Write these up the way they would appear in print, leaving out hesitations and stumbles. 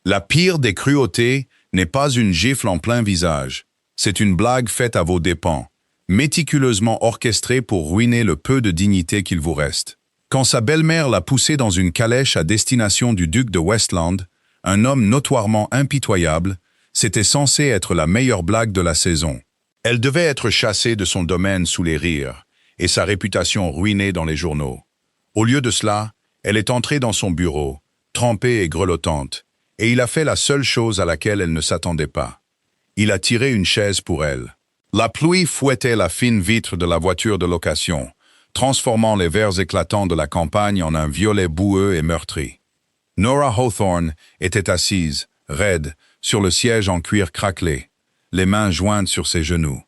La pire des cruautés n'est pas une gifle en plein visage. C'est une blague faite à vos dépens, méticuleusement orchestrée pour ruiner le peu de dignité qu'il vous reste. Quand sa belle-mère l'a poussé dans une calèche à destination du duc de Westland, un homme notoirement impitoyable, c'était censé être la meilleure blague de la saison. Elle devait être chassée de son domaine sous les rires, et sa réputation ruinée dans les journaux. Au lieu de cela, elle est entrée dans son bureau, trempée et grelottante, et il a fait la seule chose à laquelle elle ne s'attendait pas. Il a tiré une chaise pour elle. La pluie fouettait la fine vitre de la voiture de location, transformant les verres éclatants de la campagne en un violet boueux et meurtri. Nora Hawthorne était assise, raide, sur le siège en cuir craquelé, les mains jointes sur ses genoux.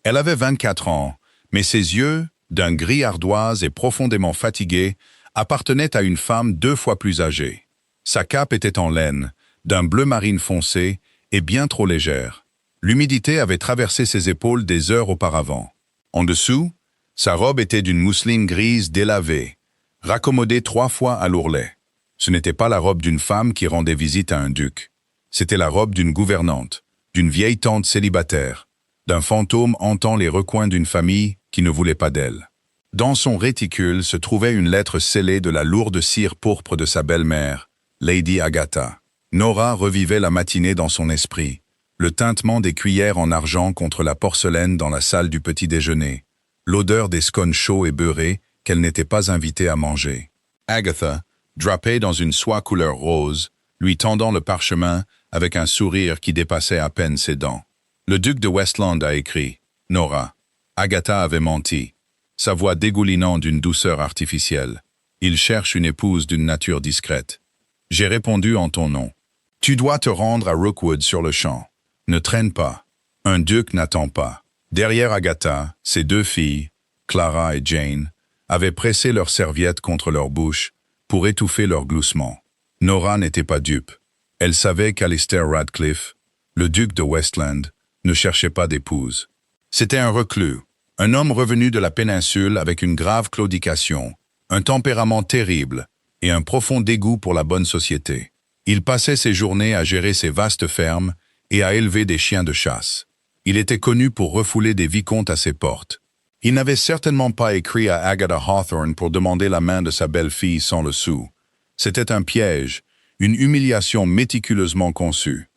Elle avait 24 ans, mais ses yeux, d'un gris ardoise et profondément fatigués, appartenaient à une femme 2 fois plus âgée. Sa cape était en laine, d'un bleu marine foncé et bien trop légère. L'humidité avait traversé ses épaules des heures auparavant. En dessous, sa robe était d'une mousseline grise délavée, raccommodée 3 fois à l'ourlet. Ce n'était pas la robe d'une femme qui rendait visite à un duc. C'était la robe d'une gouvernante, d'une vieille tante célibataire, d'un fantôme hantant les recoins d'une famille qui ne voulait pas d'elle. Dans son réticule se trouvait une lettre scellée de la lourde cire pourpre de sa belle-mère, Lady Agatha. Nora revivait la matinée dans son esprit, le tintement des cuillères en argent contre la porcelaine dans la salle du petit-déjeuner, l'odeur des scones chauds et beurrés qu'elle n'était pas invitée à manger. Agatha, drapée dans une soie couleur rose, lui tendant le parchemin avec un sourire qui dépassait à peine ses dents. Le duc de Westland a écrit « Nora ». Agatha avait menti, sa voix dégoulinant d'une douceur artificielle. Il cherche une épouse d'une nature discrète. J'ai répondu en ton nom. Tu dois te rendre à Rookwood sur le champ. Ne traîne pas. Un duc n'attend pas. Derrière Agatha, ses 2 filles, Clara et Jane, avaient pressé leurs serviettes contre leur bouche pour étouffer leurs gloussements. Nora n'était pas dupe. Elle savait qu'Alistair Radcliffe, le duc de Westland, ne cherchait pas d'épouse. C'était un reclus, un homme revenu de la péninsule avec une grave claudication, un tempérament terrible et un profond dégoût pour la bonne société. Il passait ses journées à gérer ses vastes fermes et à élever des chiens de chasse. Il était connu pour refouler des vicomtes à ses portes. Il n'avait certainement pas écrit à Agatha Hawthorne pour demander la main de sa belle-fille sans le sou. C'était un piège, une humiliation méticuleusement conçue.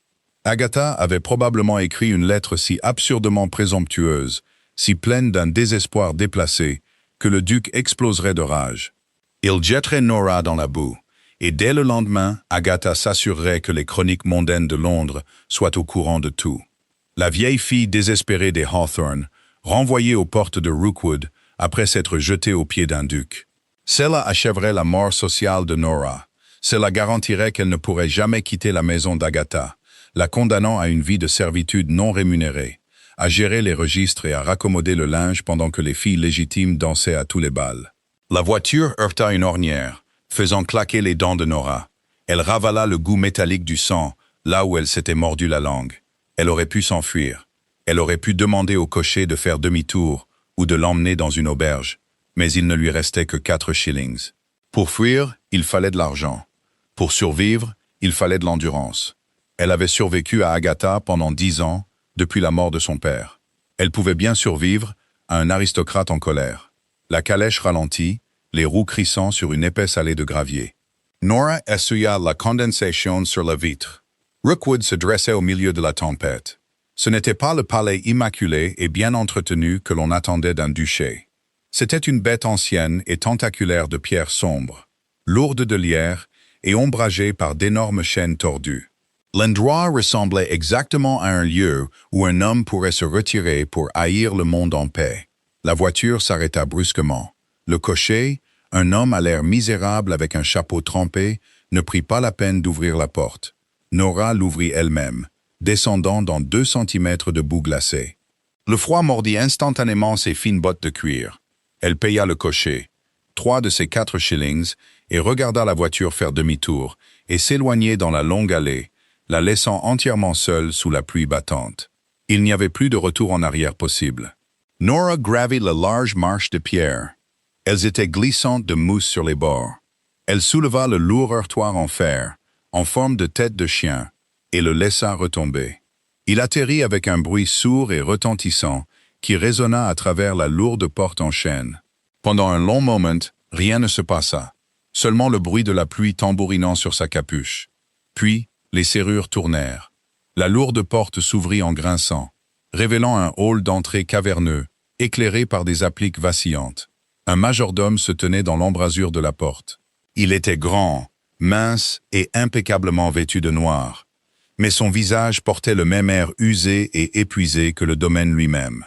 Agatha avait probablement écrit une lettre si absurdement présomptueuse, si pleine d'un désespoir déplacé, que le duc exploserait de rage. Il jetterait Nora dans la boue, et dès le lendemain, Agatha s'assurerait que les chroniques mondaines de Londres soient au courant de tout. La vieille fille désespérée des Hawthorne, renvoyée aux portes de Rookwood après s'être jetée aux pieds d'un duc. Cela achèverait la mort sociale de Nora. Cela garantirait qu'elle ne pourrait jamais quitter la maison d'Agatha, la condamnant à une vie de servitude non rémunérée, à gérer les registres et à raccommoder le linge pendant que les filles légitimes dansaient à tous les bals. La voiture heurta une ornière, faisant claquer les dents de Nora. Elle ravala le goût métallique du sang, là où elle s'était mordu la langue. Elle aurait pu s'enfuir. Elle aurait pu demander au cocher de faire demi-tour ou de l'emmener dans une auberge, mais il ne lui restait que 4 shillings. Pour fuir, il fallait de l'argent. Pour survivre, il fallait de l'endurance. Elle avait survécu à Agatha pendant 10 ans, depuis la mort de son père. Elle pouvait bien survivre à un aristocrate en colère. La calèche ralentit, les roues crissant sur une épaisse allée de gravier. Nora essuya la condensation sur la vitre. Rookwood se dressait au milieu de la tempête. Ce n'était pas le palais immaculé et bien entretenu que l'on attendait d'un duché. C'était une bête ancienne et tentaculaire de pierre sombre, lourde de lierre et ombragée par d'énormes chaînes tordues. L'endroit ressemblait exactement à un lieu où un homme pourrait se retirer pour haïr le monde en paix. La voiture s'arrêta brusquement. Le cocher, un homme à l'air misérable avec un chapeau trempé, ne prit pas la peine d'ouvrir la porte. Nora l'ouvrit elle-même, descendant dans 2 centimètres de boue glacée. Le froid mordit instantanément ses fines bottes de cuir. Elle paya le cocher, 3 de ses 4 shillings, et regarda la voiture faire demi-tour et s'éloigner dans la longue allée, la laissant entièrement seule sous la pluie battante. Il n'y avait plus de retour en arrière possible. Nora gravit la large marche de pierre. Elles étaient glissantes de mousse sur les bords. Elle souleva le lourd heurtoir en fer, en forme de tête de chien, et le laissa retomber. Il atterrit avec un bruit sourd et retentissant qui résonna à travers la lourde porte en chêne. Pendant un long moment, rien ne se passa, seulement le bruit de la pluie tambourinant sur sa capuche. Puis, les serrures tournèrent. La lourde porte s'ouvrit en grinçant, révélant un hall d'entrée caverneux, éclairé par des appliques vacillantes. Un majordome se tenait dans l'embrasure de la porte. Il était grand, mince et impeccablement vêtu de noir, mais son visage portait le même air usé et épuisé que le domaine lui-même.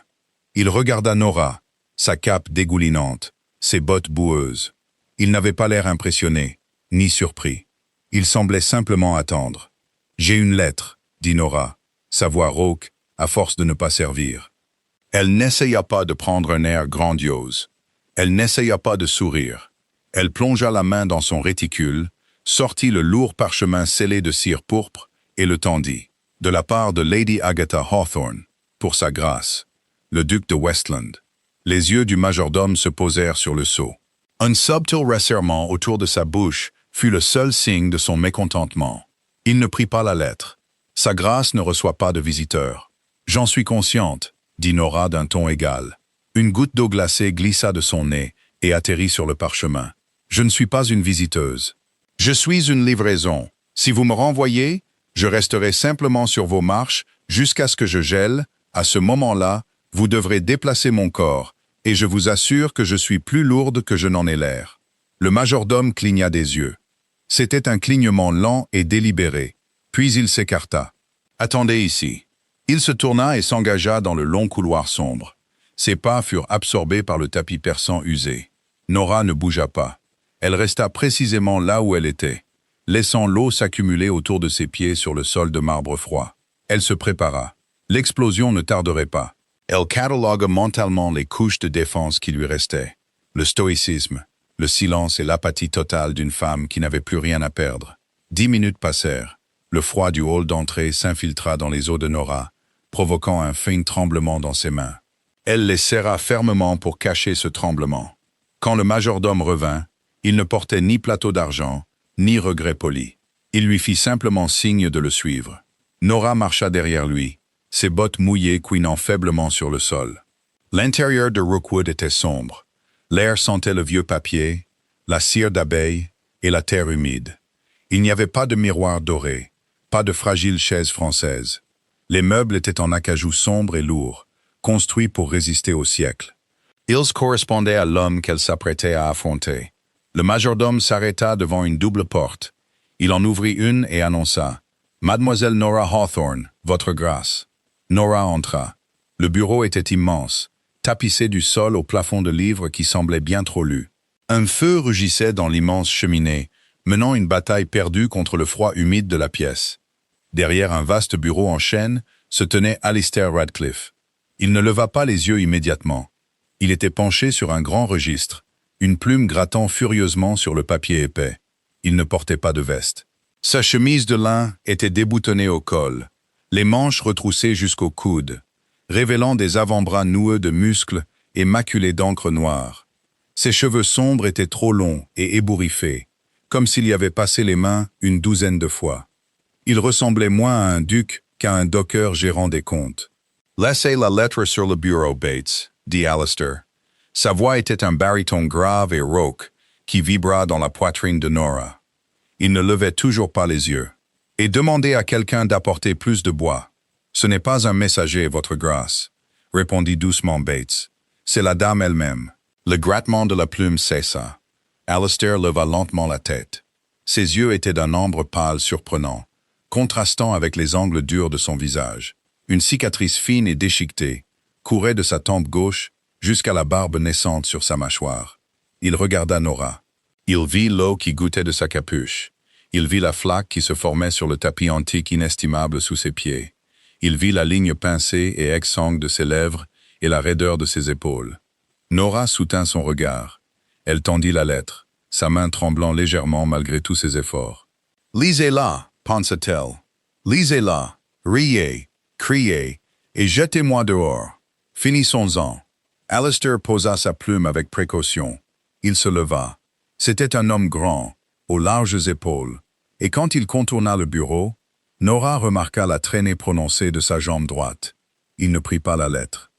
Il regarda Nora, sa cape dégoulinante, ses bottes boueuses. Il n'avait pas l'air impressionné, ni surpris. Il semblait simplement attendre. « J'ai une lettre », dit Nora, sa voix rauque, à force de ne pas servir. Elle n'essaya pas de prendre un air grandiose. Elle n'essaya pas de sourire. Elle plongea la main dans son réticule, sortit le lourd parchemin scellé de cire pourpre et le tendit, de la part de Lady Agatha Hawthorne, pour sa grâce, le duc de Westland. Les yeux du majordome se posèrent sur le sceau. Un subtil resserrement autour de sa bouche fut le seul signe de son mécontentement. Il ne prit pas la lettre. Sa grâce ne reçoit pas de visiteurs. « J'en suis consciente », dit Nora d'un ton égal. Une goutte d'eau glacée glissa de son nez et atterrit sur le parchemin. « Je ne suis pas une visiteuse. Je suis une livraison. Si vous me renvoyez, je resterai simplement sur vos marches jusqu'à ce que je gèle. À ce moment-là, vous devrez déplacer mon corps, et je vous assure que je suis plus lourde que je n'en ai l'air. » Le majordome cligna des yeux. C'était un clignement lent et délibéré, puis il s'écarta. « Attendez ici. » Il se tourna et s'engagea dans le long couloir sombre. Ses pas furent absorbés par le tapis persan usé. Nora ne bougea pas. Elle resta précisément là où elle était, laissant l'eau s'accumuler autour de ses pieds sur le sol de marbre froid. Elle se prépara. L'explosion ne tarderait pas. Elle catalogua mentalement les couches de défense qui lui restaient. Le stoïcisme, le silence et l'apathie totale d'une femme qui n'avait plus rien à perdre. 10 minutes passèrent. Le froid du hall d'entrée s'infiltra dans les os de Nora, provoquant un fin tremblement dans ses mains. Elle les serra fermement pour cacher ce tremblement. Quand le majordome revint, il ne portait ni plateau d'argent, ni regret poli. Il lui fit simplement signe de le suivre. Nora marcha derrière lui, ses bottes mouillées couinant faiblement sur le sol. L'intérieur de Rookwood était sombre. L'air sentait le vieux papier, la cire d'abeille et la terre humide. Il n'y avait pas de miroir doré, pas de fragile chaise française. Les meubles étaient en acajou sombre et lourd, construits pour résister au siècle. Ils correspondaient à l'homme qu'elle s'apprêtait à affronter. Le majordome s'arrêta devant une double porte. Il en ouvrit une et annonça « Mademoiselle Nora Hawthorne, votre grâce ». Nora entra. Le bureau était immense, tapissé du sol au plafond de livres qui semblait bien trop lus. Un feu rugissait dans l'immense cheminée, menant une bataille perdue contre le froid humide de la pièce. Derrière un vaste bureau en chêne se tenait Alistair Radcliffe. Il ne leva pas les yeux immédiatement. Il était penché sur un grand registre, une plume grattant furieusement sur le papier épais. Il ne portait pas de veste. Sa chemise de lin était déboutonnée au col, les manches retroussées jusqu'au coude, révélant des avant-bras noueux de muscles et maculés d'encre noire. Ses cheveux sombres étaient trop longs et ébouriffés, comme s'il y avait passé les mains une douzaine de fois. Il ressemblait moins à un duc qu'à un docker gérant des comptes. « Laissez la lettre sur le bureau, Bates », dit Alistair. Sa voix était un baryton grave et rauque qui vibra dans la poitrine de Nora. Il ne levait toujours pas les yeux. « Et demandez à quelqu'un d'apporter plus de bois. »« Ce n'est pas un messager, votre grâce, » répondit doucement Bates. « C'est la dame elle-même. » Le grattement de la plume cessa. Alistair leva lentement la tête. Ses yeux étaient d'un ambre pâle surprenant, contrastant avec les angles durs de son visage. Une cicatrice fine et déchiquetée courait de sa tempe gauche jusqu'à la barbe naissante sur sa mâchoire. Il regarda Nora. Il vit l'eau qui gouttait de sa capuche. Il vit la flaque qui se formait sur le tapis antique inestimable sous ses pieds. Il vit la ligne pincée et exsangue de ses lèvres et la raideur de ses épaules. Nora soutint son regard. Elle tendit la lettre, sa main tremblant légèrement malgré tous ses efforts. « Lisez-la » pensa-t-elle. « Lisez-la, riez, criez, et jetez-moi dehors. Finissons-en. » Alistair posa sa plume avec précaution. Il se leva. C'était un homme grand, aux larges épaules, Et quand il contourna le bureau, Nora remarqua la traînée prononcée de sa jambe droite. Il ne prit pas la lettre.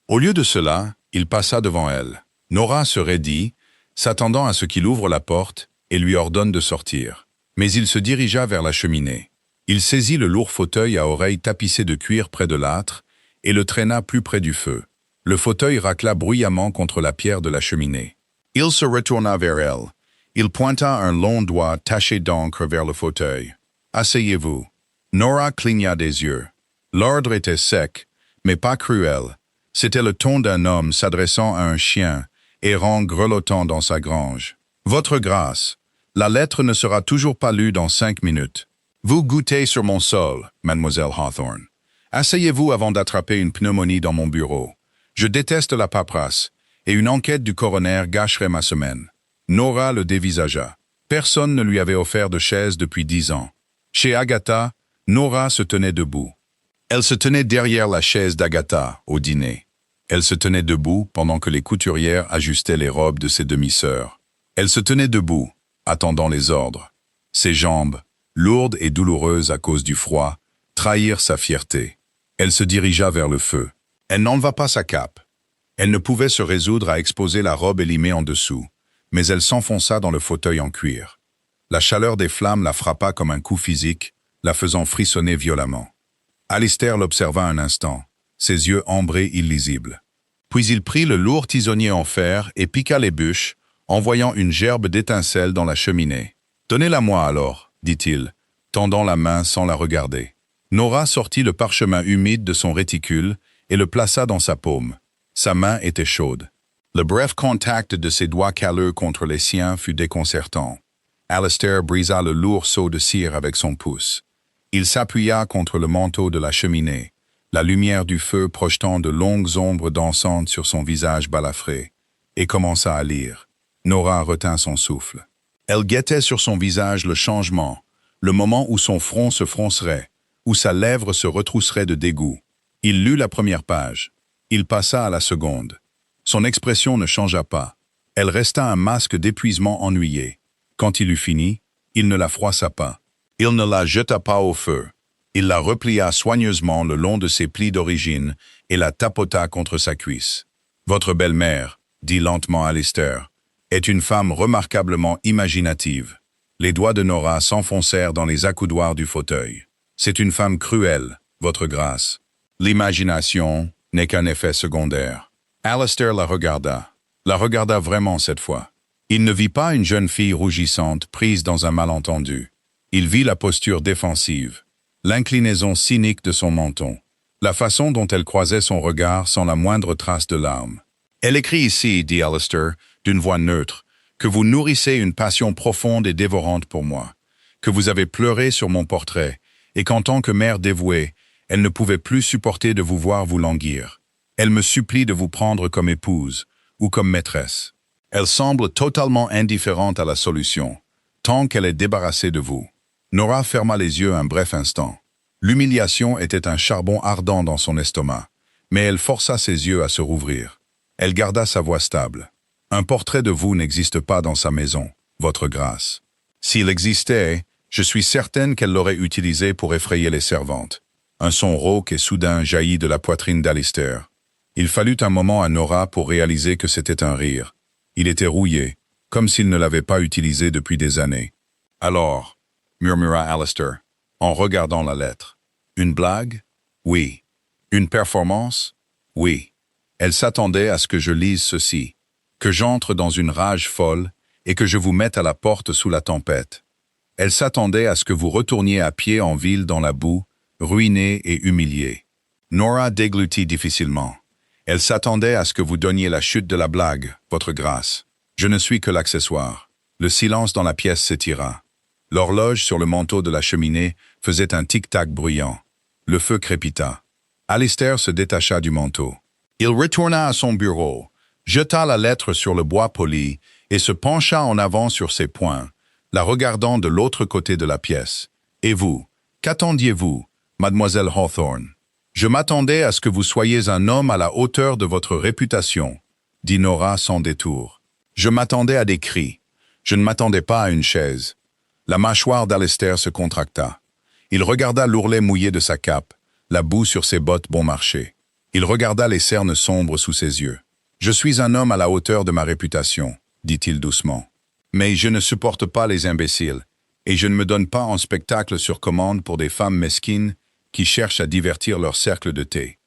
Au lieu de cela, il passa devant elle. Nora se raidit, s'attendant à ce qu'il ouvre la porte et lui ordonne de sortir. Mais il se dirigea vers la cheminée. Il saisit le lourd fauteuil à oreilles tapissé de cuir près de l'âtre et le traîna plus près du feu. Le fauteuil racla bruyamment contre la pierre de la cheminée. Il se retourna vers elle. Il pointa un long doigt taché d'encre vers le fauteuil. « Asseyez-vous. » Nora cligna des yeux. L'ordre était sec, mais pas cruel. C'était le ton d'un homme s'adressant à un chien, errant grelottant dans sa grange. « Votre grâce, la lettre ne sera toujours pas lue dans 5 minutes. Vous goûtez sur mon sol, mademoiselle Hawthorne. Asseyez-vous avant d'attraper une pneumonie dans mon bureau. Je déteste la paperasse, et une enquête du coroner gâcherait ma semaine. » Nora le dévisagea. Personne ne lui avait offert de chaise depuis 10 ans. Chez Agatha, Nora se tenait debout. Elle se tenait derrière la chaise d'Agatha au dîner. Elle se tenait debout pendant que les couturières ajustaient les robes de ses demi-sœurs. Elle se tenait debout, attendant les ordres. Ses jambes, lourdes et douloureuses à cause du froid, trahirent sa fierté. Elle se dirigea vers le feu. Elle n'enleva pas sa cape. Elle ne pouvait se résoudre à exposer la robe élimée en dessous, mais elle s'enfonça dans le fauteuil en cuir. La chaleur des flammes la frappa comme un coup physique, la faisant frissonner violemment. Alistair l'observa un instant, ses yeux ambrés illisibles. Puis il prit le lourd tisonnier en fer et piqua les bûches, envoyant une gerbe d'étincelles dans la cheminée. « Donnez-la-moi alors, dit-il, tendant la main sans la regarder. Nora sortit le parchemin humide de son réticule et le plaça dans sa paume. Sa main était chaude. Le bref contact de ses doigts calleux contre les siens fut déconcertant. Alistair brisa le lourd seau de cire avec son pouce. Il s'appuya contre le manteau de la cheminée, la lumière du feu projetant de longues ombres dansantes sur son visage balafré, et commença à lire. Nora retint son souffle. Elle guettait sur son visage le changement, le moment où son front se froncerait, où sa lèvre se retrousserait de dégoût. Il lut la première page. Il passa à la seconde. Son expression ne changea pas. Elle resta un masque d'épuisement ennuyé. Quand il eut fini, il ne la froissa pas. Il ne la jeta pas au feu. Il la replia soigneusement le long de ses plis d'origine et la tapota contre sa cuisse. « Votre belle-mère, » dit lentement Alistair, « est une femme remarquablement imaginative. » Les doigts de Nora s'enfoncèrent dans les accoudoirs du fauteuil. « C'est une femme cruelle, votre grâce. L'imagination n'est qu'un effet secondaire. » Alistair la regarda vraiment cette fois. Il ne vit pas une jeune fille rougissante prise dans un malentendu. Il vit la posture défensive, l'inclinaison cynique de son menton, la façon dont elle croisait son regard sans la moindre trace de larmes. « Elle écrit ici, dit Alistair, d'une voix neutre, que vous nourrissez une passion profonde et dévorante pour moi, que vous avez pleuré sur mon portrait, et qu'en tant que mère dévouée, elle ne pouvait plus supporter de vous voir vous languir. Elle me supplie de vous prendre comme épouse ou comme maîtresse. Elle semble totalement indifférente à la solution, tant qu'elle est débarrassée de vous. » Nora ferma les yeux un bref instant. L'humiliation était un charbon ardent dans son estomac, mais elle força ses yeux à se rouvrir. Elle garda sa voix stable. « Un portrait de vous n'existe pas dans sa maison, votre grâce. S'il existait, je suis certaine qu'elle l'aurait utilisé pour effrayer les servantes. » Un son rauque et soudain jaillit de la poitrine d'Alistair. Il fallut un moment à Nora pour réaliser que c'était un rire. Il était rouillé, comme s'il ne l'avait pas utilisé depuis des années. « Alors, » murmura Alistair, en regardant la lettre. « Une blague? Oui. Une performance? Oui. Elle s'attendait à ce que je lise ceci, que j'entre dans une rage folle et que je vous mette à la porte sous la tempête. Elle s'attendait à ce que vous retourniez à pied en ville dans la boue, ruiné et humilié. » Nora déglutit difficilement. Elle s'attendait à ce que vous donniez la chute de la blague, votre grâce. Je ne suis que l'accessoire. Le silence dans la pièce s'étira. L'horloge sur le manteau de la cheminée faisait un tic-tac bruyant. Le feu crépita. Alistair se détacha du manteau. Il retourna à son bureau, jeta la lettre sur le bois poli et se pencha en avant sur ses poings, la regardant de l'autre côté de la pièce. « Et vous, qu'attendiez-vous, mademoiselle Hawthorne? » « Je m'attendais à ce que vous soyez un homme à la hauteur de votre réputation, » dit Nora sans détour. « Je m'attendais à des cris. Je ne m'attendais pas à une chaise. La mâchoire d'Alistair se contracta. Il regarda l'ourlet mouillé de sa cape, la boue sur ses bottes bon marché. Il regarda les cernes sombres sous ses yeux. « Je suis un homme à la hauteur de ma réputation, » dit-il doucement. « Mais je ne supporte pas les imbéciles, et je ne me donne pas en spectacle sur commande pour des femmes mesquines qui cherchent à divertir leur cercle de thé. »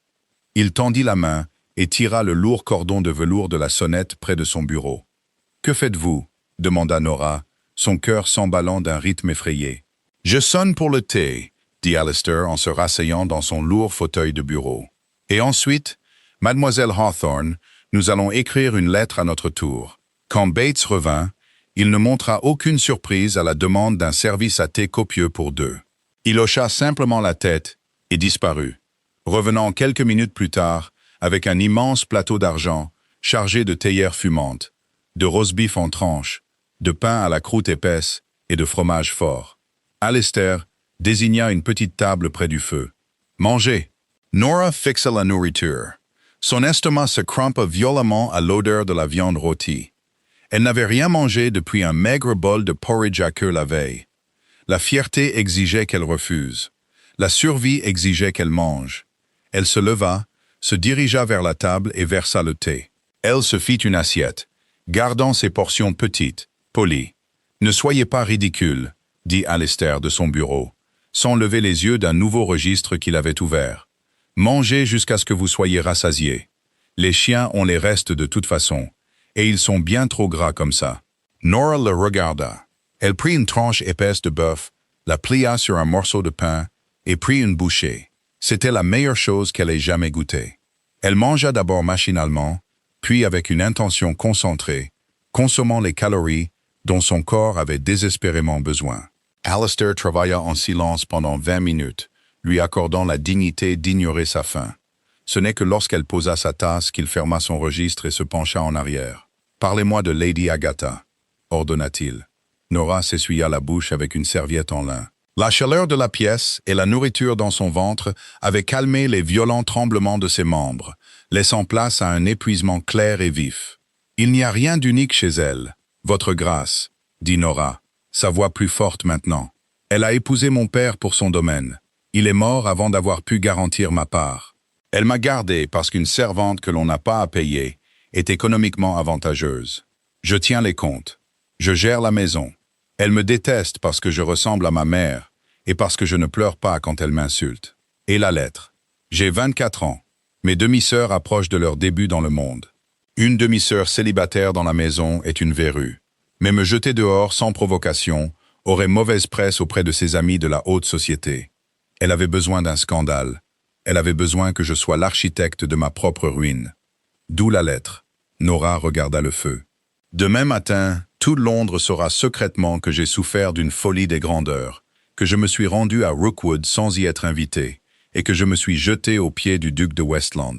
Il tendit la main et tira le lourd cordon de velours de la sonnette près de son bureau. « Que faites-vous » demanda Nora, son cœur s'emballant d'un rythme effrayé. « Je sonne pour le thé » dit Alistair en se rasseyant dans son lourd fauteuil de bureau. « Et ensuite, Mademoiselle Hawthorne, nous allons écrire une lettre à notre tour. » Quand Bates revint, il ne montra aucune surprise à la demande d'un service à thé copieux pour deux. Il hocha simplement la tête et disparut, revenant quelques minutes plus tard avec un immense plateau d'argent chargé de théières fumantes, de roast-beef en tranches, de pain à la croûte épaisse et de fromage fort. Alistair désigna une petite table près du feu. « Mangez !» Nora fixa la nourriture. Son estomac se crampa violemment à l'odeur de la viande rôtie. Elle n'avait rien mangé depuis un maigre bol de porridge à queue la veille. La fierté exigeait qu'elle refuse. La survie exigeait qu'elle mange. Elle se leva, se dirigea vers la table et versa le thé. Elle se fit une assiette, gardant ses portions petites, polies. « Ne soyez pas ridicule, » dit Alistair de son bureau, sans lever les yeux d'un nouveau registre qu'il avait ouvert. « Mangez jusqu'à ce que vous soyez rassasiés. Les chiens ont les restes de toute façon, et ils sont bien trop gras comme ça. » Nora le regarda. Elle prit une tranche épaisse de bœuf, la plia sur un morceau de pain et prit une bouchée. C'était la meilleure chose qu'elle ait jamais goûtée. Elle mangea d'abord machinalement, puis avec une intention concentrée, consommant les calories dont son corps avait désespérément besoin. Alistair travailla en silence pendant 20 minutes, lui accordant la dignité d'ignorer sa faim. Ce n'est que lorsqu'elle posa sa tasse qu'il ferma son registre et se pencha en arrière. « Parlez-moi de Lady Agatha » ordonna-t-il. Nora s'essuya la bouche avec une serviette en lin. La chaleur de la pièce et la nourriture dans son ventre avaient calmé les violents tremblements de ses membres, laissant place à un épuisement clair et vif. « Il n'y a rien d'unique chez elle, votre grâce, » dit Nora, sa voix plus forte maintenant. « Elle a épousé mon père pour son domaine. Il est mort avant d'avoir pu garantir ma part. Elle m'a gardé parce qu'une servante que l'on n'a pas à payer est économiquement avantageuse. Je tiens les comptes. Je gère la maison. Elle me déteste parce que je ressemble à ma mère et parce que je ne pleure pas quand elle m'insulte. Et la lettre. J'ai 24 ans. Mes demi-sœurs approchent de leur début dans le monde. Une demi-sœur célibataire dans la maison est une verrue. Mais me jeter dehors sans provocation aurait mauvaise presse auprès de ses amis de la haute société. Elle avait besoin d'un scandale. Elle avait besoin que je sois l'architecte de ma propre ruine. D'où la lettre. Nora regarda le feu. Demain matin, tout Londres saura secrètement que j'ai souffert d'une folie des grandeurs, que je me suis rendu à Rookwood sans y être invité, et que je me suis jeté aux pieds du duc de Westland.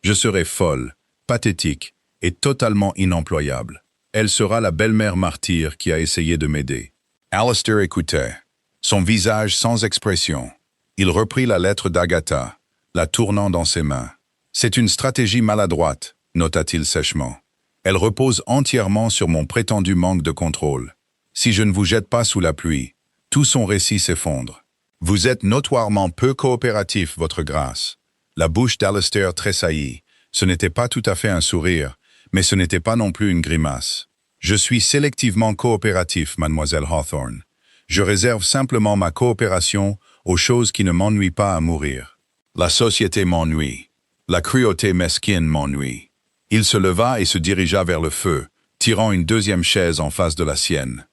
Je serai folle, pathétique et totalement inemployable. Elle sera la belle-mère martyre qui a essayé de m'aider. Alistair écoutait, son visage sans expression. Il reprit la lettre d'Agatha, la tournant dans ses mains. « C'est une stratégie maladroite », nota-t-il sèchement. « Elle repose entièrement sur mon prétendu manque de contrôle. Si je ne vous jette pas sous la pluie, tout son récit s'effondre. Vous êtes notoirement peu coopératif, votre grâce. » La bouche d'Alistair tressaillit. Ce n'était pas tout à fait un sourire, mais ce n'était pas non plus une grimace. « Je suis sélectivement coopératif, mademoiselle Hawthorne. Je réserve simplement ma coopération aux choses qui ne m'ennuient pas à mourir. La société m'ennuie. La cruauté mesquine m'ennuie. » Il se leva et se dirigea vers le feu, tirant une deuxième chaise en face de la sienne.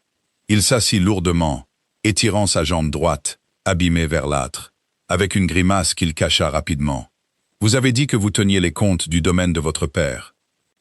Il s'assit lourdement, étirant sa jambe droite, abîmée vers l'âtre, avec une grimace qu'il cacha rapidement. « Vous avez dit que vous teniez les comptes du domaine de votre père. »«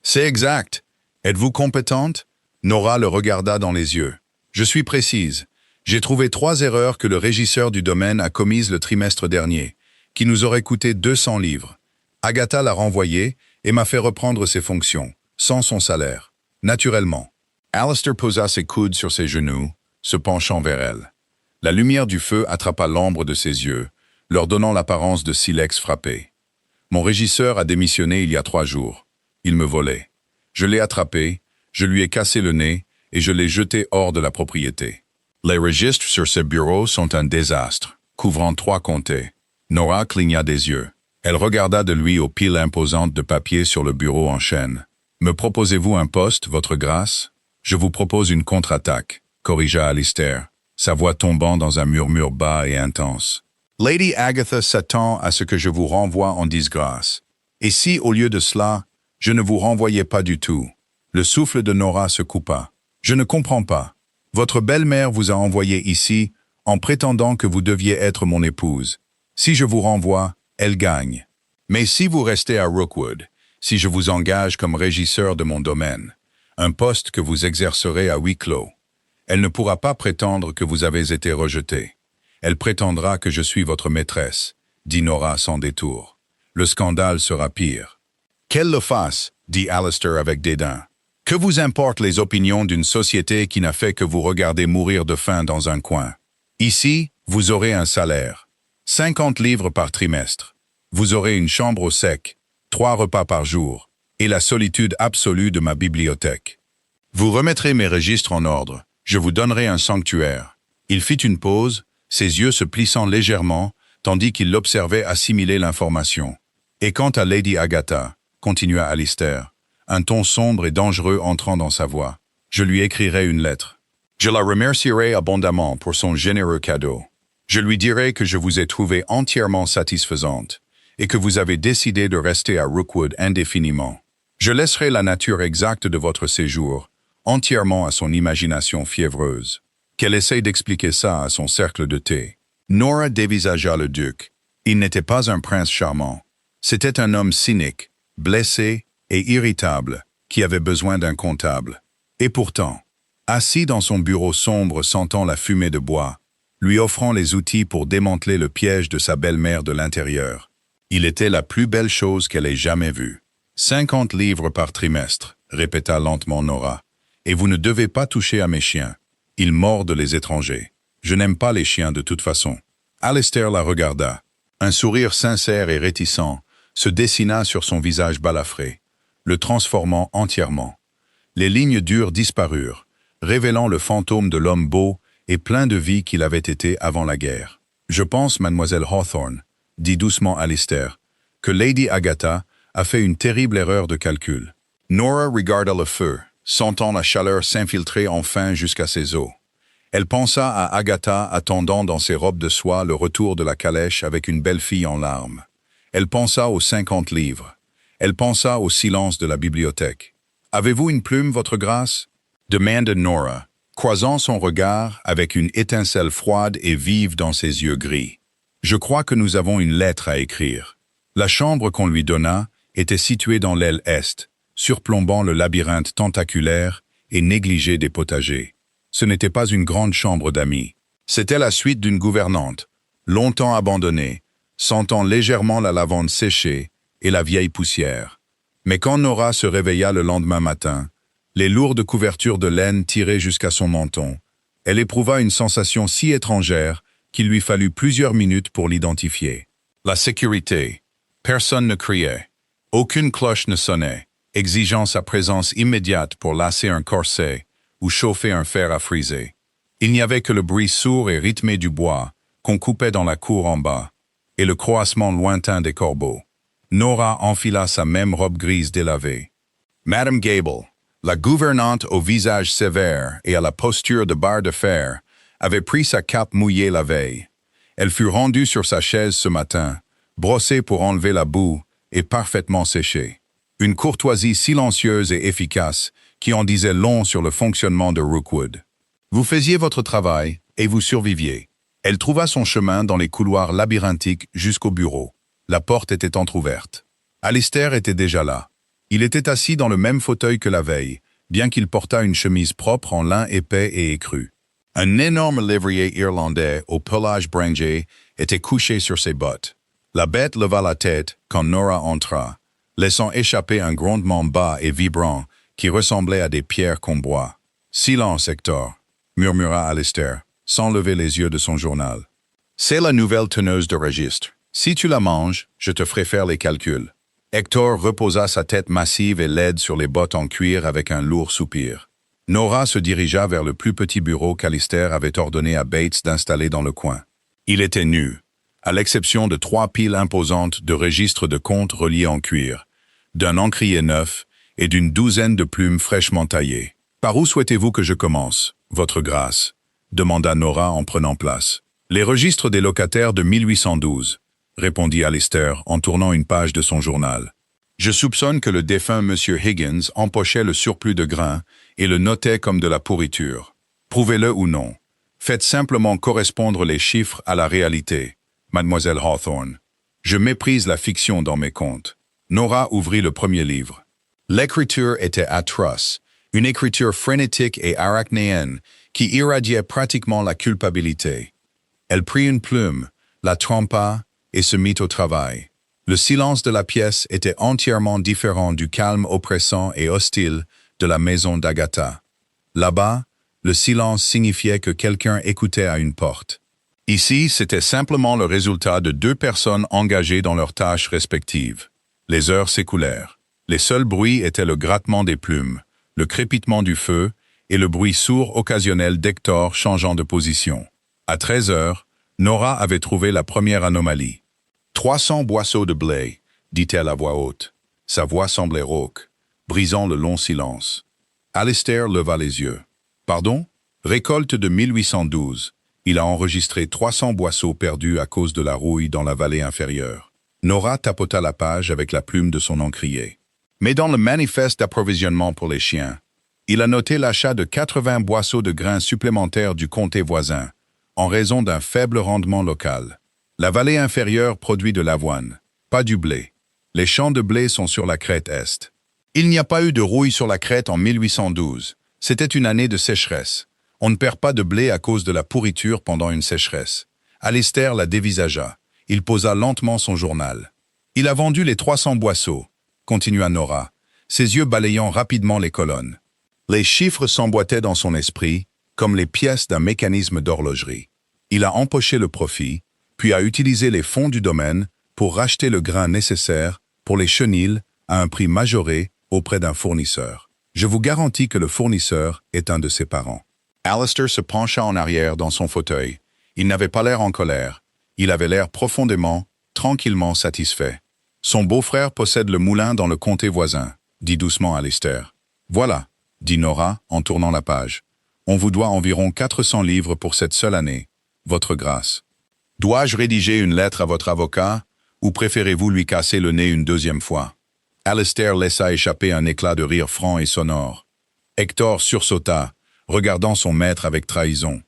C'est exact. Êtes-vous compétente ?» Nora le regarda dans les yeux. « Je suis précise. J'ai trouvé 3 erreurs que le régisseur du domaine a commises le trimestre dernier, qui nous auraient coûté 200 livres. Agatha l'a renvoyé et m'a fait reprendre ses fonctions, sans son salaire. Naturellement. » Alistair posa ses coudes sur ses genoux, se penchant vers elle. La lumière du feu attrapa l'ambre de ses yeux, leur donnant l'apparence de silex frappé. « Mon régisseur a démissionné il y a 3 jours. Il me volait. Je l'ai attrapé, je lui ai cassé le nez et je l'ai jeté hors de la propriété. Les registres sur ce bureau sont un désastre, couvrant 3 comtés. Nora cligna des yeux. Elle regarda de lui aux piles imposantes de papier sur le bureau en chaîne. « Me proposez-vous un poste, votre grâce ?»« Je vous propose une contre-attaque, » corrigea Alistair, sa voix tombant dans un murmure bas et intense. « Lady Agatha s'attend à ce que je vous renvoie en disgrâce. Et si, au lieu de cela, je ne vous renvoyais pas du tout ?» Le souffle de Nora se coupa. « Je ne comprends pas. Votre belle-mère vous a envoyé ici en prétendant que vous deviez être mon épouse. Si je vous renvoie, elle gagne. Mais si vous restez à Rookwood, si je vous engage comme régisseur de mon domaine, un poste que vous exercerez à huis clos, elle ne pourra pas prétendre que vous avez été rejeté. Elle prétendra que je suis votre maîtresse, dit Nora sans détour. Le scandale sera pire. Qu'elle le fasse, dit Alistair avec dédain. Que vous importent les opinions d'une société qui n'a fait que vous regarder mourir de faim dans un coin? Ici, vous aurez un salaire. 50 livres par trimestre. Vous aurez une chambre au sec, 3 repas par jour, et la solitude absolue de ma bibliothèque. Vous remettrez mes registres en ordre. Je vous donnerai un sanctuaire. Il fit une pause, ses yeux se plissant légèrement, tandis qu'il l'observait assimiler l'information. Et quant à Lady Agatha, continua Alistair, un ton sombre et dangereux entrant dans sa voix, je lui écrirai une lettre. Je la remercierai abondamment pour son généreux cadeau. Je lui dirai que je vous ai trouvée entièrement satisfaisante et que vous avez décidé de rester à Rookwood indéfiniment. Je laisserai la nature exacte de votre séjour entièrement à son imagination fiévreuse. Qu'elle essaye d'expliquer ça à son cercle de thé. Nora dévisagea le duc. Il n'était pas un prince charmant. C'était un homme cynique, blessé et irritable, qui avait besoin d'un comptable. Et pourtant, assis dans son bureau sombre sentant la fumée de bois, lui offrant les outils pour démanteler le piège de sa belle-mère de l'intérieur, il était la plus belle chose qu'elle ait jamais vue. 50 livres par trimestre, répéta lentement Nora. Et vous ne devez pas toucher à mes chiens. Ils mordent les étrangers. Je n'aime pas les chiens de toute façon. Alistair la regarda. Un sourire sincère et réticent se dessina sur son visage balafré, le transformant entièrement. Les lignes dures disparurent, révélant le fantôme de l'homme beau et plein de vie qu'il avait été avant la guerre. « Je pense, mademoiselle Hawthorne, dit doucement Alistair, que Lady Agatha a fait une terrible erreur de calcul. » Nora regarda le feu, sentant la chaleur s'infiltrer enfin jusqu'à ses os. Elle pensa à Agatha attendant dans ses robes de soie le retour de la calèche avec une belle fille en larmes. Elle pensa aux 50 livres. Elle pensa au silence de la bibliothèque. « Avez-vous une plume, votre grâce ?» demanda Nora, croisant son regard avec une étincelle froide et vive dans ses yeux gris. « Je crois que nous avons une lettre à écrire. » La chambre qu'on lui donna était située dans l'aile est, surplombant le labyrinthe tentaculaire et négligé des potagers. Ce n'était pas une grande chambre d'amis. C'était la suite d'une gouvernante, longtemps abandonnée, sentant légèrement la lavande séchée et la vieille poussière. Mais quand Nora se réveilla le lendemain matin, les lourdes couvertures de laine tirées jusqu'à son menton, elle éprouva une sensation si étrangère qu'il lui fallut plusieurs minutes pour l'identifier. La sécurité. Personne ne criait. Aucune cloche ne sonnait, exigeant sa présence immédiate pour lasser un corset ou chauffer un fer à friser. Il n'y avait que le bruit sourd et rythmé du bois qu'on coupait dans la cour en bas, et le croassement lointain des corbeaux. Nora enfila sa même robe grise délavée. Madame Gable, la gouvernante au visage sévère et à la posture de barre de fer, avait pris sa cape mouillée la veille. Elle fut rendue sur sa chaise ce matin, brossée pour enlever la boue et parfaitement séchée. Une courtoisie silencieuse et efficace qui en disait long sur le fonctionnement de Rookwood. Vous faisiez votre travail et vous surviviez. Elle trouva son chemin dans les couloirs labyrinthiques jusqu'au bureau. La porte était entr'ouverte. Alistair était déjà là. Il était assis dans le même fauteuil que la veille, bien qu'il portât une chemise propre en lin épais et écru. Un énorme lévrier irlandais au pelage bringé était couché sur ses bottes. La bête leva la tête quand Nora entra, laissant échapper un grondement bas et vibrant qui ressemblait à des pierres qu'on boit. « Silence, Hector » murmura Alistair, sans lever les yeux de son journal. « C'est la nouvelle teneuse de registre. Si tu la manges, je te ferai faire les calculs. » Hector reposa sa tête massive et laide sur les bottes en cuir avec un lourd soupir. Nora se dirigea vers le plus petit bureau qu'Alistair avait ordonné à Bates d'installer dans le coin. Il était nu, à l'exception de 3 piles imposantes de registres de comptes reliés en cuir, d'un encrier neuf et d'une douzaine de plumes fraîchement taillées. « Par où souhaitez-vous que je commence, votre grâce ?» demanda Nora en prenant place. « Les registres des locataires de 1812, » répondit Alistair en tournant une page de son journal. « Je soupçonne que le défunt Monsieur Higgins empochait le surplus de grains et le notait comme de la pourriture. Prouvez-le ou non. Faites simplement correspondre les chiffres à la réalité, mademoiselle Hawthorne. Je méprise la fiction dans mes comptes. » Nora ouvrit le premier livre. L'écriture était atroce, une écriture frénétique et arachnéenne qui irradiait pratiquement la culpabilité. Elle prit une plume, la trempa et se mit au travail. Le silence de la pièce était entièrement différent du calme oppressant et hostile de la maison d'Agatha. Là-bas, le silence signifiait que quelqu'un écoutait à une porte. Ici, c'était simplement le résultat de 2 personnes engagées dans leurs tâches respectives. Les heures s'écoulèrent. Les seuls bruits étaient le grattement des plumes, le crépitement du feu et le bruit sourd occasionnel d'Hector changeant de position. À 13 heures, Nora avait trouvé la première anomalie. 300 boisseaux de blé, dit-elle à voix haute. Sa voix semblait rauque, brisant le long silence. Alistair leva les yeux. « Pardon ? Récolte de 1812. Il a enregistré 300 boisseaux perdus à cause de la rouille dans la vallée inférieure. » Nora tapota la page avec la plume de son encrier. Mais dans le manifeste d'approvisionnement pour les chiens, il a noté l'achat de 80 boisseaux de grains supplémentaires du comté voisin, en raison d'un faible rendement local. La vallée inférieure produit de l'avoine, pas du blé. Les champs de blé sont sur la crête est. Il n'y a pas eu de rouille sur la crête en 1812. C'était une année de sécheresse. On ne perd pas de blé à cause de la pourriture pendant une sécheresse. Alistair la dévisagea. Il posa lentement son journal. « Il a vendu les 300 boisseaux, » continua Nora, ses yeux balayant rapidement les colonnes. Les chiffres s'emboîtaient dans son esprit, comme les pièces d'un mécanisme d'horlogerie. Il a empoché le profit, puis a utilisé les fonds du domaine pour racheter le grain nécessaire pour les chenils à un prix majoré auprès d'un fournisseur. Je vous garantis que le fournisseur est un de ses parents. Alistair se pencha en arrière dans son fauteuil. Il n'avait pas l'air en colère. Il avait l'air profondément, tranquillement satisfait. Son beau-frère possède le moulin dans le comté voisin, dit doucement Alistair. Voilà, dit Nora en tournant la page. On vous doit environ 400 livres pour cette seule année, votre grâce. Dois-je rédiger une lettre à votre avocat, ou préférez-vous lui casser le nez une deuxième fois? Alistair laissa échapper un éclat de rire franc et sonore. Hector sursauta, regardant son maître avec trahison.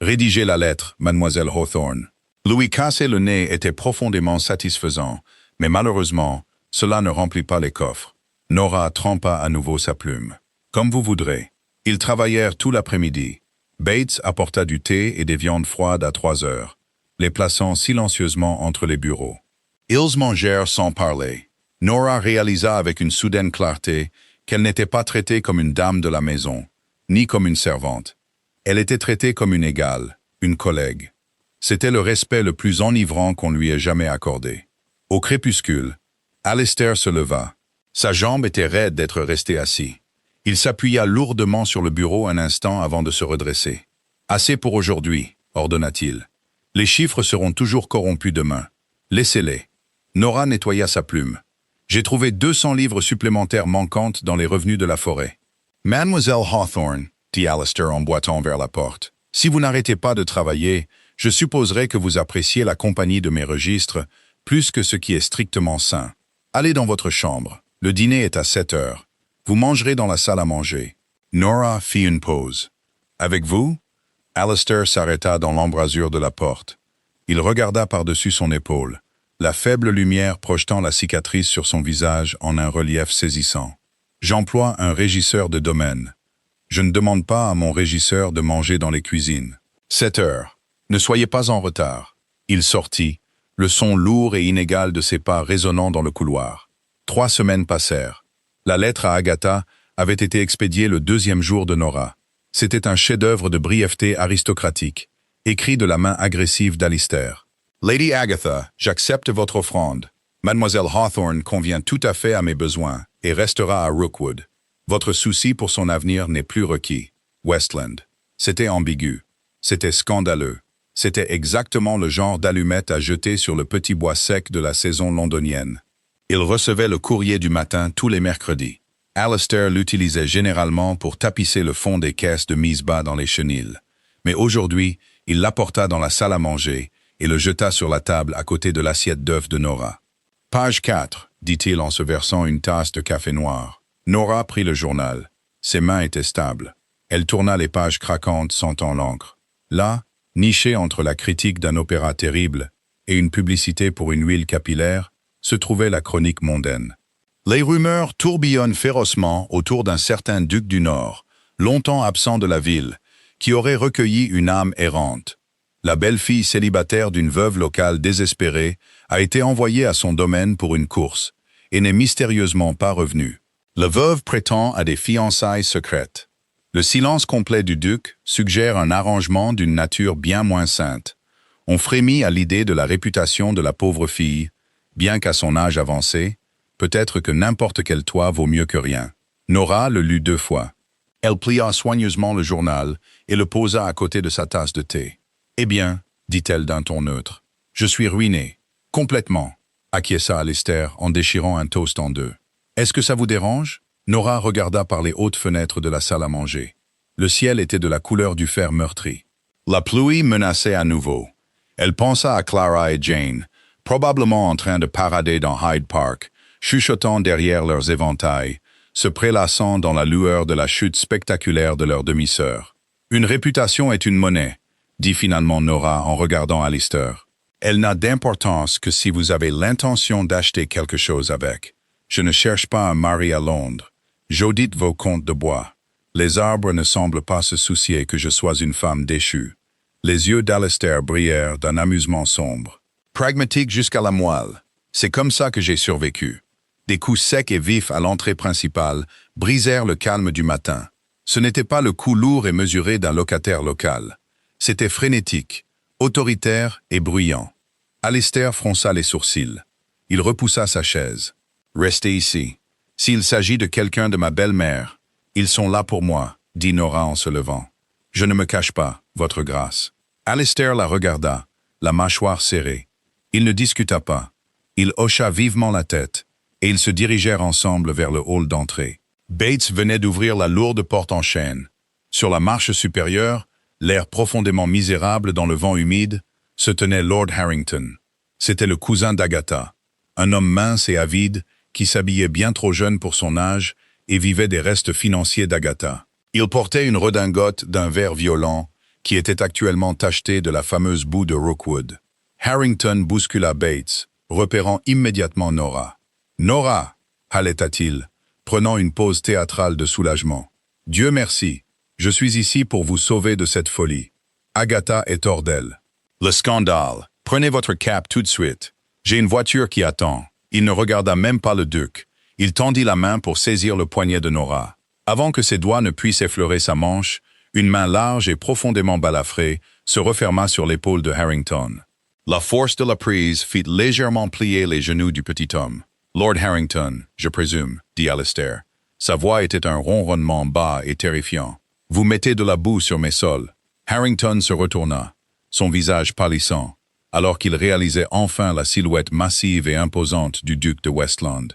Rédigez la lettre, mademoiselle Hawthorne. Lui casser le nez était profondément satisfaisant, mais malheureusement, cela ne remplit pas les coffres. Nora trempa à nouveau sa plume. Comme vous voudrez. Ils travaillèrent tout l'après-midi. Bates apporta du thé et des viandes froides à 3 heures, les plaçant silencieusement entre les bureaux. Ils mangèrent sans parler. Nora réalisa avec une soudaine clarté qu'elle n'était pas traitée comme une dame de la maison, ni comme une servante. Elle était traitée comme une égale, une collègue. C'était le respect le plus enivrant qu'on lui ait jamais accordé. Au crépuscule, Alistair se leva. Sa jambe était raide d'être resté assis. Il s'appuya lourdement sur le bureau un instant avant de se redresser. « Assez pour aujourd'hui, » ordonna-t-il. « Les chiffres seront toujours corrompus demain. Laissez-les. » Nora nettoya sa plume. « J'ai trouvé 200 livres supplémentaires manquantes dans les revenus de la forêt. »« Mademoiselle Hawthorne, » dit Alistair en boitant vers la porte, « si vous n'arrêtez pas de travailler, je supposerai que vous appréciez la compagnie de mes registres plus que ce qui est strictement sain. Allez dans votre chambre. Le dîner est à 7 heures. Vous mangerez dans la salle à manger. » Nora fit une pause. « Avec vous ?» Alistair s'arrêta dans l'embrasure de la porte. Il regarda par-dessus son épaule, la faible lumière projetant la cicatrice sur son visage en un relief saisissant. « J'emploie un régisseur de domaine. Je ne demande pas à mon régisseur de manger dans les cuisines. 7 heures. Ne soyez pas en retard. » Il sortit, le son lourd et inégal de ses pas résonnant dans le couloir. 3 semaines passèrent. La lettre à Agatha avait été expédiée le 2e jour de Nora. C'était un chef-d'œuvre de brièveté aristocratique, écrit de la main agressive d'Alistair. « Lady Agatha, j'accepte votre offrande. Mademoiselle Hawthorne convient tout à fait à mes besoins et restera à Rookwood. Votre souci pour son avenir n'est plus requis. Westland. C'était ambigu. C'était scandaleux. C'était exactement le genre d'allumette à jeter sur le petit bois sec de la saison londonienne. Il recevait le courrier du matin tous les mercredis. Alistair l'utilisait généralement pour tapisser le fond des caisses de mise bas dans les chenilles. Mais aujourd'hui, il l'apporta dans la salle à manger et le jeta sur la table à côté de l'assiette d'œufs de Nora. « Page 4, dit-il en se versant une tasse de café noir. Nora prit le journal. Ses mains étaient stables. Elle tourna les pages craquantes, sentant l'encre. Là, niché entre la critique d'un opéra terrible et une publicité pour une huile capillaire, se trouvait la chronique mondaine. Les rumeurs tourbillonnent férocement autour d'un certain duc du Nord, longtemps absent de la ville, qui aurait recueilli une âme errante. La belle-fille célibataire d'une veuve locale désespérée a été envoyée à son domaine pour une course et n'est mystérieusement pas revenue. La veuve prétend à des fiançailles secrètes. Le silence complet du duc suggère un arrangement d'une nature bien moins sainte. On frémit à l'idée de la réputation de la pauvre fille, bien qu'à son âge avancé, peut-être que n'importe quel toit vaut mieux que rien. Nora le lut 2 fois. Elle plia soigneusement le journal et le posa à côté de sa tasse de thé. « Eh bien, dit-elle d'un ton neutre, je suis ruinée, complètement, acquiesça Alistair en déchirant un toast en 2. Est-ce que ça vous dérange? Nora regarda par les hautes fenêtres de la salle à manger. Le ciel était de la couleur du fer meurtri. La pluie menaçait à nouveau. Elle pensa à Clara et Jane, probablement en train de parader dans Hyde Park, chuchotant derrière leurs éventails, se prélassant dans la lueur de la chute spectaculaire de leur demi-sœur. « Une réputation est une monnaie, dit finalement Nora en regardant Alistair. Elle n'a d'importance que si vous avez l'intention d'acheter quelque chose avec. Je ne cherche pas un mari à Londres. J'audite vos comptes de bois. Les arbres ne semblent pas se soucier que je sois une femme déchue. » Les yeux d'Alistair brillèrent d'un amusement sombre. « Pragmatique jusqu'à la moelle. C'est comme ça que j'ai survécu. » Des coups secs et vifs à l'entrée principale brisèrent le calme du matin. Ce n'était pas le coup lourd et mesuré d'un locataire local. C'était frénétique, autoritaire et bruyant. Alistair fronça les sourcils. Il repoussa sa chaise. « Restez ici. S'il s'agit de quelqu'un de ma belle-mère, ils sont là pour moi, dit Nora en se levant. Je ne me cache pas, votre grâce. » Alistair la regarda, la mâchoire serrée. Il ne discuta pas. Il hocha vivement la tête, et ils se dirigèrent ensemble vers le hall d'entrée. Bates venait d'ouvrir la lourde porte en chêne. Sur la marche supérieure, l'air profondément misérable dans le vent humide, se tenait Lord Harrington. C'était le cousin d'Agatha, un homme mince et avide qui s'habillait bien trop jeune pour son âge et vivait des restes financiers d'Agatha. Il portait une redingote d'un vert violent qui était actuellement tachetée de la fameuse boue de Rookwood. Harrington bouscula Bates, repérant immédiatement Nora. « Nora !» haleta-t-il, prenant une pause théâtrale de soulagement. « Dieu merci, je suis ici pour vous sauver de cette folie. Agatha est hors d'elle. »« Le scandale. Prenez votre cap tout de suite. J'ai une voiture qui attend. » Il ne regarda même pas le duc. Il tendit la main pour saisir le poignet de Nora. Avant que ses doigts ne puissent effleurer sa manche, une main large et profondément balafrée se referma sur l'épaule de Harrington. La force de la prise fit légèrement plier les genoux du petit homme. « Lord Harrington, je présume, » dit Alistair. Sa voix était un ronronnement bas et terrifiant. « Vous mettez de la boue sur mes sols. » Harrington se retourna, son visage pâlissant, alors qu'il réalisait enfin la silhouette massive et imposante du duc de Westland.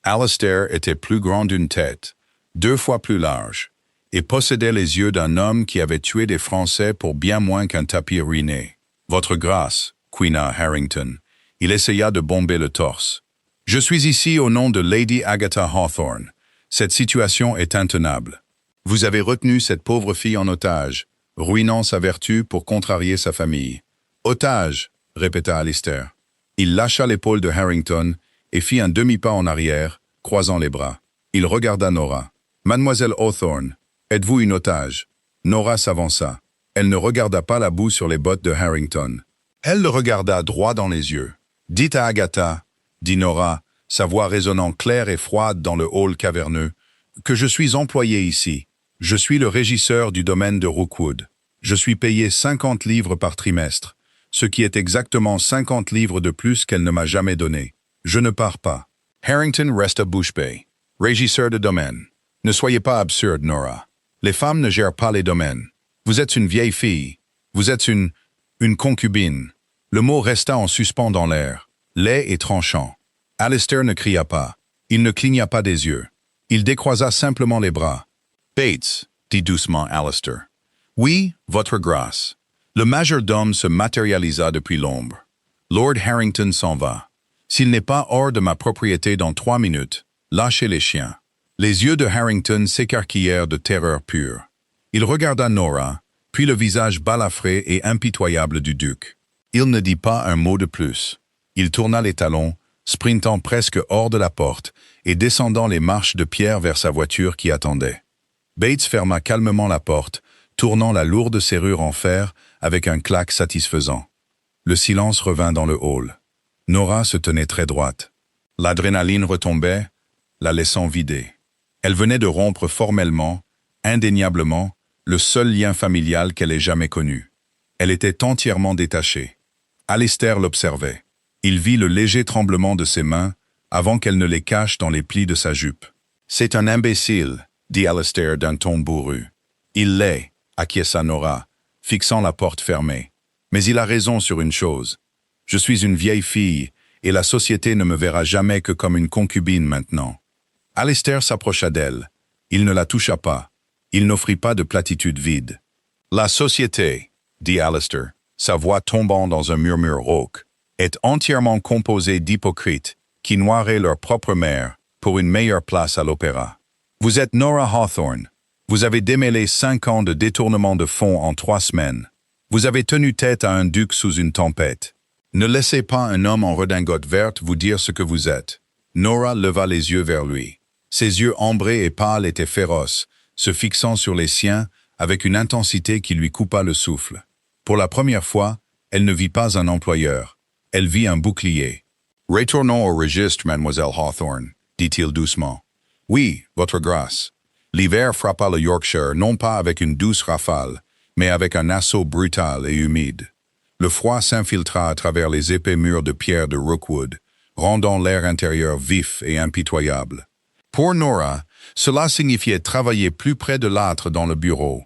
Alistair était plus grand d'une tête, 2 fois plus large, et possédait les yeux d'un homme qui avait tué des Français pour bien moins qu'un tapis ruiné. « Votre grâce, » couina Harrington. Il essaya de bomber le torse. « Je suis ici au nom de Lady Agatha Hawthorne. Cette situation est intenable. Vous avez retenu cette pauvre fille en otage, ruinant sa vertu pour contrarier sa famille. »« Otage !» répéta Alistair. Il lâcha l'épaule de Harrington et fit un demi-pas en arrière, croisant les bras. Il regarda Nora. « Mademoiselle Hawthorne, êtes-vous une otage ?» Nora s'avança. Elle ne regarda pas la boue sur les bottes de Harrington. Elle le regarda droit dans les yeux. « Dites à Agatha, » dit Nora, sa voix résonnant claire et froide dans le hall caverneux, « que je suis employé ici. Je suis le régisseur du domaine de Rookwood. Je suis payé 50 livres par trimestre, ce qui est exactement 50 livres de plus qu'elle ne m'a jamais donné. Je ne pars pas. » Harrington resta bouche bée. Régisseur de domaine. Ne soyez pas absurde, Nora. Les femmes ne gèrent pas les domaines. Vous êtes une vieille fille. Vous êtes une concubine. Le mot resta en suspens dans l'air, laid et tranchant. Alistair ne cria pas. Il ne cligna pas des yeux. Il décroisa simplement les bras. Bates, dit doucement Alistair. Oui, votre grâce. Le majordome se matérialisa depuis l'ombre. Lord Harrington s'en va. S'il n'est pas hors de ma propriété dans 3 minutes, lâchez les chiens. Les yeux de Harrington s'écarquillèrent de terreur pure. Il regarda Nora, puis le visage balafré et impitoyable du duc. Il ne dit pas un mot de plus. Il tourna les talons, sprintant presque hors de la porte et descendant les marches de pierre vers sa voiture qui attendait. Bates ferma calmement la porte, tournant la lourde serrure en fer avec un claque satisfaisant. Le silence revint dans le hall. Nora se tenait très droite. L'adrénaline retombait, la laissant vider. Elle venait de rompre formellement, indéniablement, le seul lien familial qu'elle ait jamais connu. Elle était entièrement détachée. Alistair l'observait. Il vit le léger tremblement de ses mains avant qu'elle ne les cache dans les plis de sa jupe. « C'est un imbécile », dit Alistair d'un ton bourru. « Il l'est », acquiesça Nora, fixant la porte fermée. « Mais il a raison sur une chose. Je suis une vieille fille, et la société ne me verra jamais que comme une concubine maintenant. » Alistair s'approcha d'elle. Il ne la toucha pas. Il n'offrit pas de platitude vide. « La société, » dit Alistair, sa voix tombant dans un murmure rauque, est entièrement composée d'hypocrites qui noieraient leur propre mère pour une meilleure place à l'opéra. Vous êtes Nora Hawthorne. Vous avez démêlé 5 ans de détournement de fonds en 3 semaines. Vous avez tenu tête à un duc sous une tempête. Ne laissez pas un homme en redingote verte vous dire ce que vous êtes. Nora leva les yeux vers lui. Ses yeux ambrés et pâles étaient féroces, se fixant sur les siens avec une intensité qui lui coupa le souffle. Pour la première fois, elle ne vit pas un employeur. Elle vit un bouclier. « Retournons au registre, mademoiselle Hawthorne, dit-il doucement. « Oui, votre grâce. » L'hiver frappa le Yorkshire non pas avec une douce rafale, mais avec un assaut brutal et humide. Le froid s'infiltra à travers les épais murs de pierre de Rookwood, rendant l'air intérieur vif et impitoyable. Pour Nora, cela signifiait travailler plus près de l'âtre dans le bureau,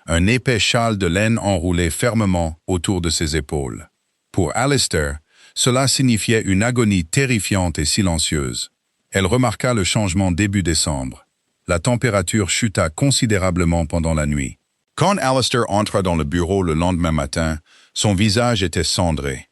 un épais châle de laine enroulé fermement autour de ses épaules. Pour Alistair, cela signifiait une agonie terrifiante et silencieuse. Elle remarqua le changement début décembre. La température chuta considérablement pendant la nuit. Quand Alistair entra dans le bureau le lendemain matin, son visage était cendré.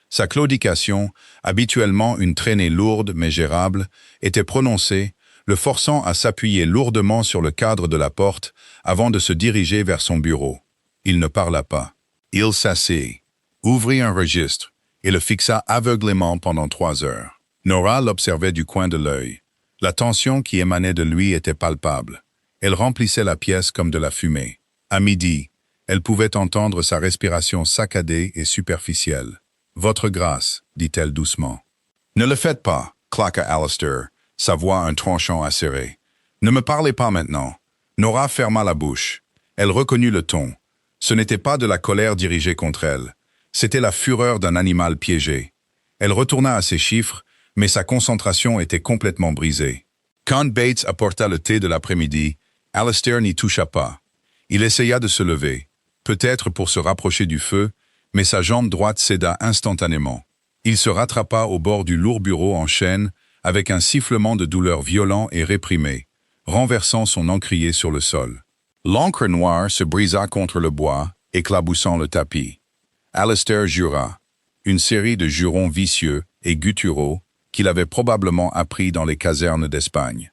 Sa claudication, habituellement une traînée lourde mais gérable, était prononcée, le forçant à s'appuyer lourdement sur le cadre de la porte avant de se diriger vers son bureau. Il ne parla pas. Il s'assit, ouvrit un registre et le fixa aveuglément pendant 3 heures. Nora l'observait du coin de l'œil. La tension qui émanait de lui était palpable. Elle remplissait la pièce comme de la fumée. À midi, elle pouvait entendre sa respiration saccadée et superficielle. « Votre grâce », dit-elle doucement. « Ne le faites pas », claqua Alistair, sa voix un tranchant acéré. « Ne me parlez pas maintenant. » Nora ferma la bouche. Elle reconnut le ton. Ce n'était pas de la colère dirigée contre elle. C'était la fureur d'un animal piégé. Elle retourna à ses chiffres, mais sa concentration était complètement brisée. Quand Bates apporta le thé de l'après-midi, Alistair n'y toucha pas. Il essaya de se lever, peut-être pour se rapprocher du feu, mais sa jambe droite céda instantanément. Il se rattrapa au bord du lourd bureau en chêne, avec un sifflement de douleur violent et réprimé, renversant son encrier sur le sol. L'encre noire se brisa contre le bois, éclaboussant le tapis. Alistair jura, une série de jurons vicieux et gutturaux qu'il avait probablement appris dans les casernes d'Espagne.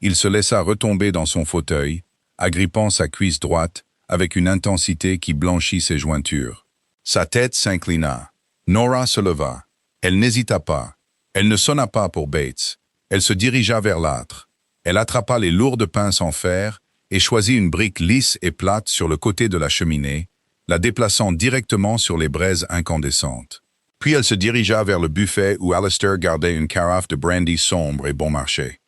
Il se laissa retomber dans son fauteuil, agrippant sa cuisse droite avec une intensité qui blanchit ses jointures. Sa tête s'inclina. Nora se leva. Elle n'hésita pas. Elle ne sonna pas pour Bates. Elle se dirigea vers l'âtre. Elle attrapa les lourdes pinces en fer et choisit une brique lisse et plate sur le côté de la cheminée, la déplaçant directement sur les braises incandescentes. Puis elle se dirigea vers le buffet où Alistair gardait une carafe de brandy sombre et bon marché.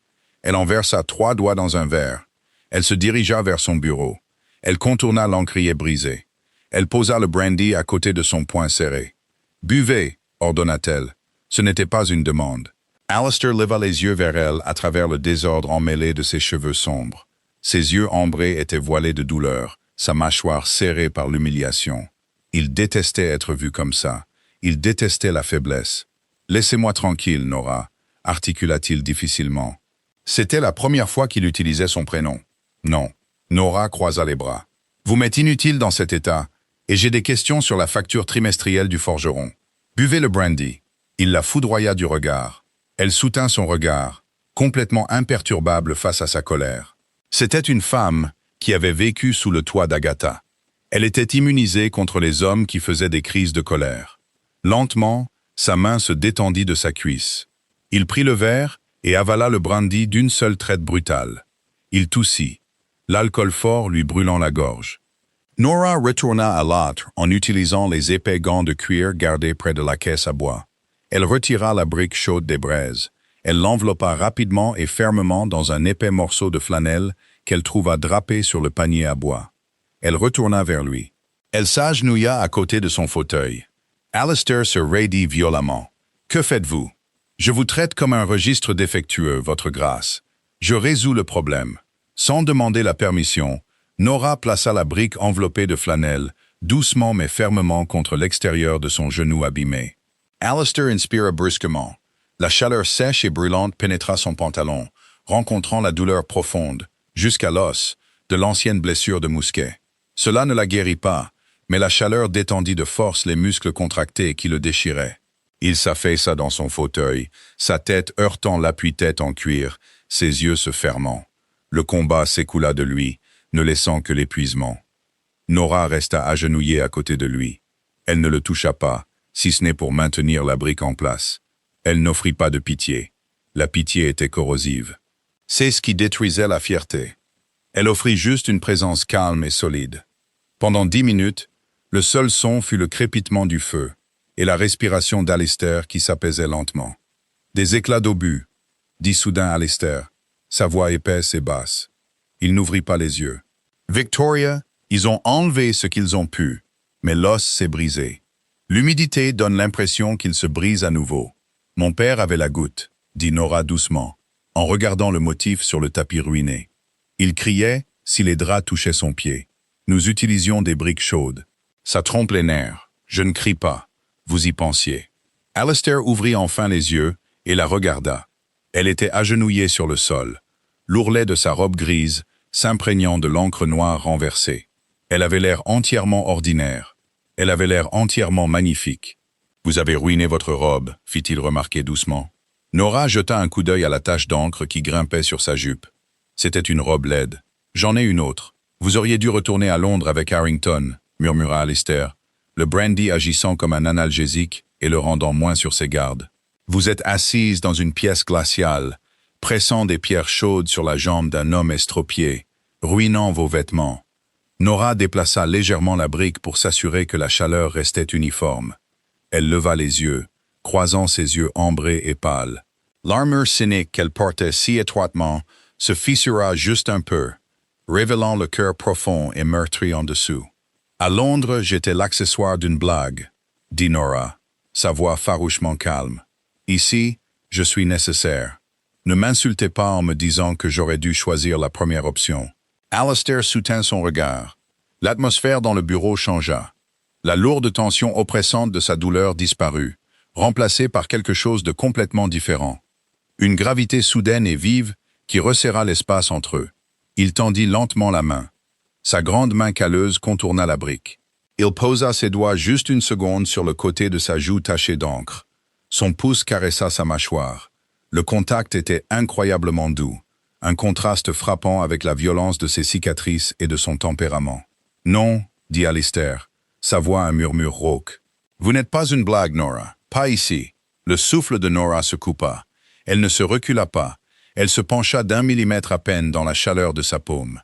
Elle en versa 3 doigts dans un verre. Elle se dirigea vers son bureau. Elle contourna l'encrier brisé. Elle posa le brandy à côté de son poing serré. « Buvez », ordonna-t-elle. Ce n'était pas une demande. Alistair leva les yeux vers elle à travers le désordre emmêlé de ses cheveux sombres. Ses yeux ambrés étaient voilés de douleur, sa mâchoire serrée par l'humiliation. Il détestait être vu comme ça. Il détestait la faiblesse. « Laissez-moi tranquille, Nora », articula-t-il difficilement. C'était la première fois qu'il utilisait son prénom. Non. Nora croisa les bras. « Vous m'êtes inutile dans cet état, et j'ai des questions sur la facture trimestrielle du forgeron. Buvez le brandy. » Il la foudroya du regard. Elle soutint son regard, complètement imperturbable face à sa colère. C'était une femme qui avait vécu sous le toit d'Agatha. Elle était immunisée contre les hommes qui faisaient des crises de colère. Lentement, sa main se détendit de sa cuisse. Il prit le verre et avala le brandy d'une seule traite brutale. Il toussit, l'alcool fort lui brûlant la gorge. Nora retourna à l'âtre en utilisant les épais gants de cuir gardés près de la caisse à bois. Elle retira la brique chaude des braises. Elle l'enveloppa rapidement et fermement dans un épais morceau de flanelle qu'elle trouva drapé sur le panier à bois. Elle retourna vers lui. Elle s'agenouilla à côté de son fauteuil. Alistair se raidit violemment. « Que faites-vous? Je vous traite comme un registre défectueux, votre grâce. Je résous le problème. » Sans demander la permission, Nora plaça la brique enveloppée de flanelle, doucement mais fermement contre l'extérieur de son genou abîmé. Alistair inspira brusquement. La chaleur sèche et brûlante pénétra son pantalon, rencontrant la douleur profonde, jusqu'à l'os, de l'ancienne blessure de mousquet. Cela ne la guérit pas, mais la chaleur détendit de force les muscles contractés qui le déchiraient. Il s'affaissa dans son fauteuil, sa tête heurtant l'appui-tête en cuir, ses yeux se fermant. Le combat s'écoula de lui, ne laissant que l'épuisement. Nora resta agenouillée à côté de lui. Elle ne le toucha pas, si ce n'est pour maintenir la brique en place. Elle n'offrit pas de pitié. La pitié était corrosive. C'est ce qui détruisait la fierté. Elle offrit juste une présence calme et solide. Pendant 10 minutes, le seul son fut le crépitement du feu et la respiration d'Alistair qui s'apaisait lentement. Des éclats d'obus, dit soudain Alistair, sa voix épaisse et basse. Il n'ouvrit pas les yeux. Victoria, ils ont enlevé ce qu'ils ont pu, mais l'os s'est brisé. L'humidité donne l'impression qu'il se brise à nouveau. Mon père avait la goutte, dit Nora doucement, en regardant le motif sur le tapis ruiné. Il criait si les draps touchaient son pied. Nous utilisions des briques chaudes. Ça trompe les nerfs. Je ne crie pas. Vous y pensiez. Alistair ouvrit enfin les yeux et la regarda. Elle était agenouillée sur le sol. L'ourlet de sa robe grise, s'imprégnant de l'encre noire renversée. Elle avait l'air entièrement ordinaire. Elle avait l'air entièrement magnifique. « Vous avez ruiné votre robe », fit-il remarquer doucement. Nora jeta un coup d'œil à la tache d'encre qui grimpait sur sa jupe. C'était une robe laide. « J'en ai une autre. Vous auriez dû retourner à Londres avec Harrington », murmura Alistair, le brandy agissant comme un analgésique et le rendant moins sur ses gardes. « Vous êtes assise dans une pièce glaciale, pressant des pierres chaudes sur la jambe d'un homme estropié, ruinant vos vêtements. » Nora déplaça légèrement la brique pour s'assurer que la chaleur restait uniforme. Elle leva les yeux, croisant ses yeux ambrés et pâles. L'armure cynique qu'elle portait si étroitement se fissura juste un peu, révélant le cœur profond et meurtri en dessous. « À Londres, j'étais l'accessoire d'une blague, » dit Nora, sa voix farouchement calme. « Ici, je suis nécessaire. Ne m'insultez pas en me disant que j'aurais dû choisir la première option. » Alistair soutint son regard. L'atmosphère dans le bureau changea. La lourde tension oppressante de sa douleur disparut, remplacée par quelque chose de complètement différent. Une gravité soudaine et vive qui resserra l'espace entre eux. Il tendit lentement la main. Sa grande main calleuse contourna la brique. Il posa ses doigts juste une seconde sur le côté de sa joue tachée d'encre. Son pouce caressa sa mâchoire. Le contact était incroyablement doux, un contraste frappant avec la violence de ses cicatrices et de son tempérament. « Non, » dit Alistair, sa voix un murmure rauque. « Vous n'êtes pas une blague, Nora. Pas ici. » Le souffle de Nora se coupa. Elle ne se recula pas. Elle se pencha d'1 millimètre à peine dans la chaleur de sa paume.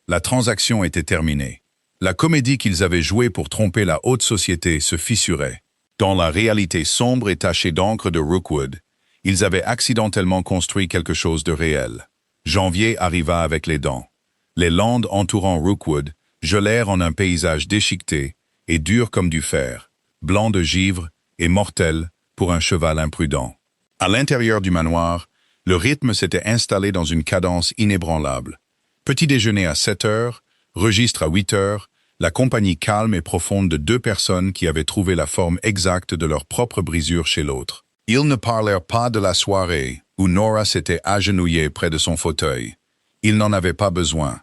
La transaction était terminée. La comédie qu'ils avaient jouée pour tromper la haute société se fissurait. Dans la réalité sombre et tachée d'encre de Rookwood, ils avaient accidentellement construit quelque chose de réel. Janvier arriva avec les dents. Les landes entourant Rookwood gelèrent en un paysage déchiqueté et dur comme du fer, blanc de givre et mortel pour un cheval imprudent. À l'intérieur du manoir, le rythme s'était installé dans une cadence inébranlable. Petit déjeuner à 7 heures, registre à 8 heures, la compagnie calme et profonde de deux personnes qui avaient trouvé la forme exacte de leur propre brisure chez l'autre. Ils ne parlèrent pas de la soirée où Nora s'était agenouillée près de son fauteuil. Ils n'en avaient pas besoin.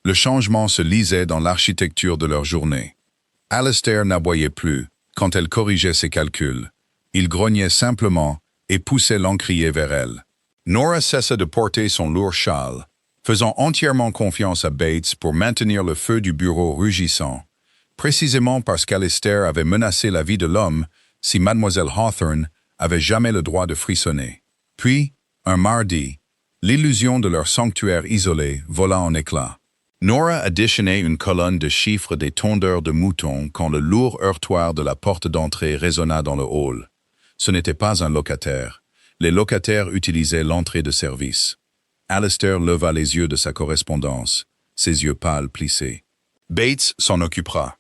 Le changement se lisait dans l'architecture de leur journée. Alistair n'aboyait plus quand elle corrigeait ses calculs. Il grognait simplement et poussait l'encrier vers elle. Nora cessa de porter son lourd châle, faisant entièrement confiance à Bates pour maintenir le feu du bureau rugissant, précisément parce qu'Alistair avait menacé la vie de l'homme si Mademoiselle Hawthorne avait jamais le droit de frissonner. Puis, un mardi, l'illusion de leur sanctuaire isolé vola en éclats. Nora additionnait une colonne de chiffres des tondeurs de moutons quand le lourd heurtoir de la porte d'entrée résonna dans le hall. Ce n'était pas un locataire. Les locataires utilisaient l'entrée de service. Alistair leva les yeux de sa correspondance, ses yeux pâles plissés. Bates s'en occupera.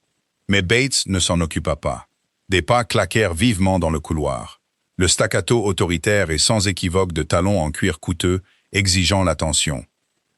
Mais Bates ne s'en occupa pas. Des pas claquèrent vivement dans le couloir. Le staccato autoritaire et sans équivoque de talons en cuir coûteux, exigeant l'attention.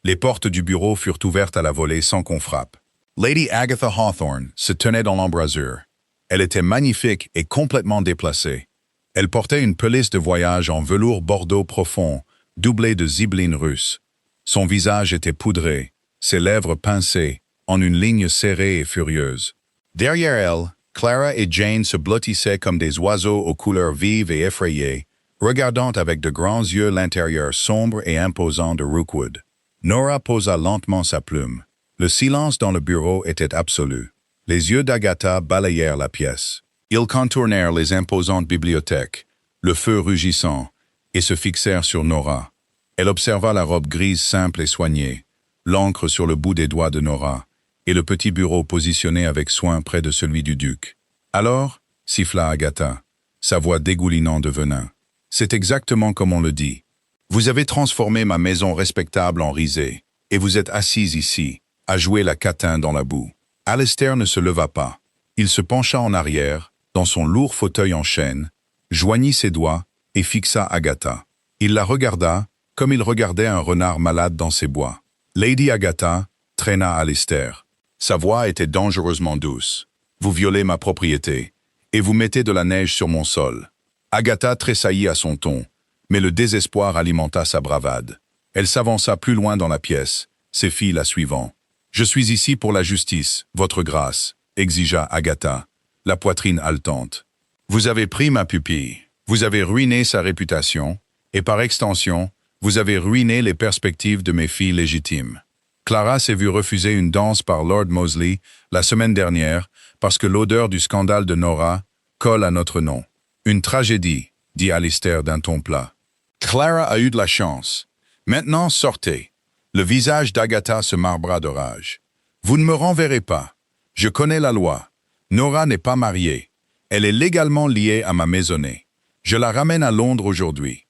Les portes du bureau furent ouvertes à la volée sans qu'on frappe. Lady Agatha Hawthorne se tenait dans l'embrasure. Elle était magnifique et complètement déplacée. Elle portait une pelisse de voyage en velours bordeaux profond, doublée de zibelines russes. Son visage était poudré, ses lèvres pincées, en une ligne serrée et furieuse. Derrière elle, Clara et Jane se blottissaient comme des oiseaux aux couleurs vives et effrayées, regardant avec de grands yeux l'intérieur sombre et imposant de Rookwood. Nora posa lentement sa plume. Le silence dans le bureau était absolu. Les yeux d'Agatha balayèrent la pièce. Ils contournèrent les imposantes bibliothèques, le feu rugissant, et se fixèrent sur Nora. Elle observa la robe grise simple et soignée, l'encre sur le bout des doigts de Nora, et le petit bureau positionné avec soin près de celui du duc. Alors, siffla Agatha, sa voix dégoulinant de venin. C'est exactement comme on le dit. Vous avez transformé ma maison respectable en risée, et vous êtes assise ici, à jouer la catin dans la boue. Alistair ne se leva pas. Il se pencha en arrière, dans son lourd fauteuil en chêne, joignit ses doigts et fixa Agatha. Il la regarda comme il regardait un renard malade dans ses bois. Lady Agatha traîna Alistair. Sa voix était dangereusement douce. Vous violez ma propriété, et vous mettez de la neige sur mon sol. Agatha tressaillit à son ton, mais le désespoir alimenta sa bravade. Elle s'avança plus loin dans la pièce, ses filles la suivant. Je suis ici pour la justice, votre grâce, exigea Agatha, la poitrine haletante. Vous avez pris ma pupille. Vous avez ruiné sa réputation, et par extension, vous avez ruiné les perspectives de mes filles légitimes. Clara s'est vue refuser une danse par Lord Mosley la semaine dernière parce que l'odeur du scandale de Nora colle à notre nom. Une tragédie, dit Alistair d'un ton plat. Clara a eu de la chance. Maintenant, sortez. Le visage d'Agatha se marbra de rage. Vous ne me renverrez pas. Je connais la loi. Nora n'est pas mariée. Elle est légalement liée à ma maisonnée. Je la ramène à Londres aujourd'hui.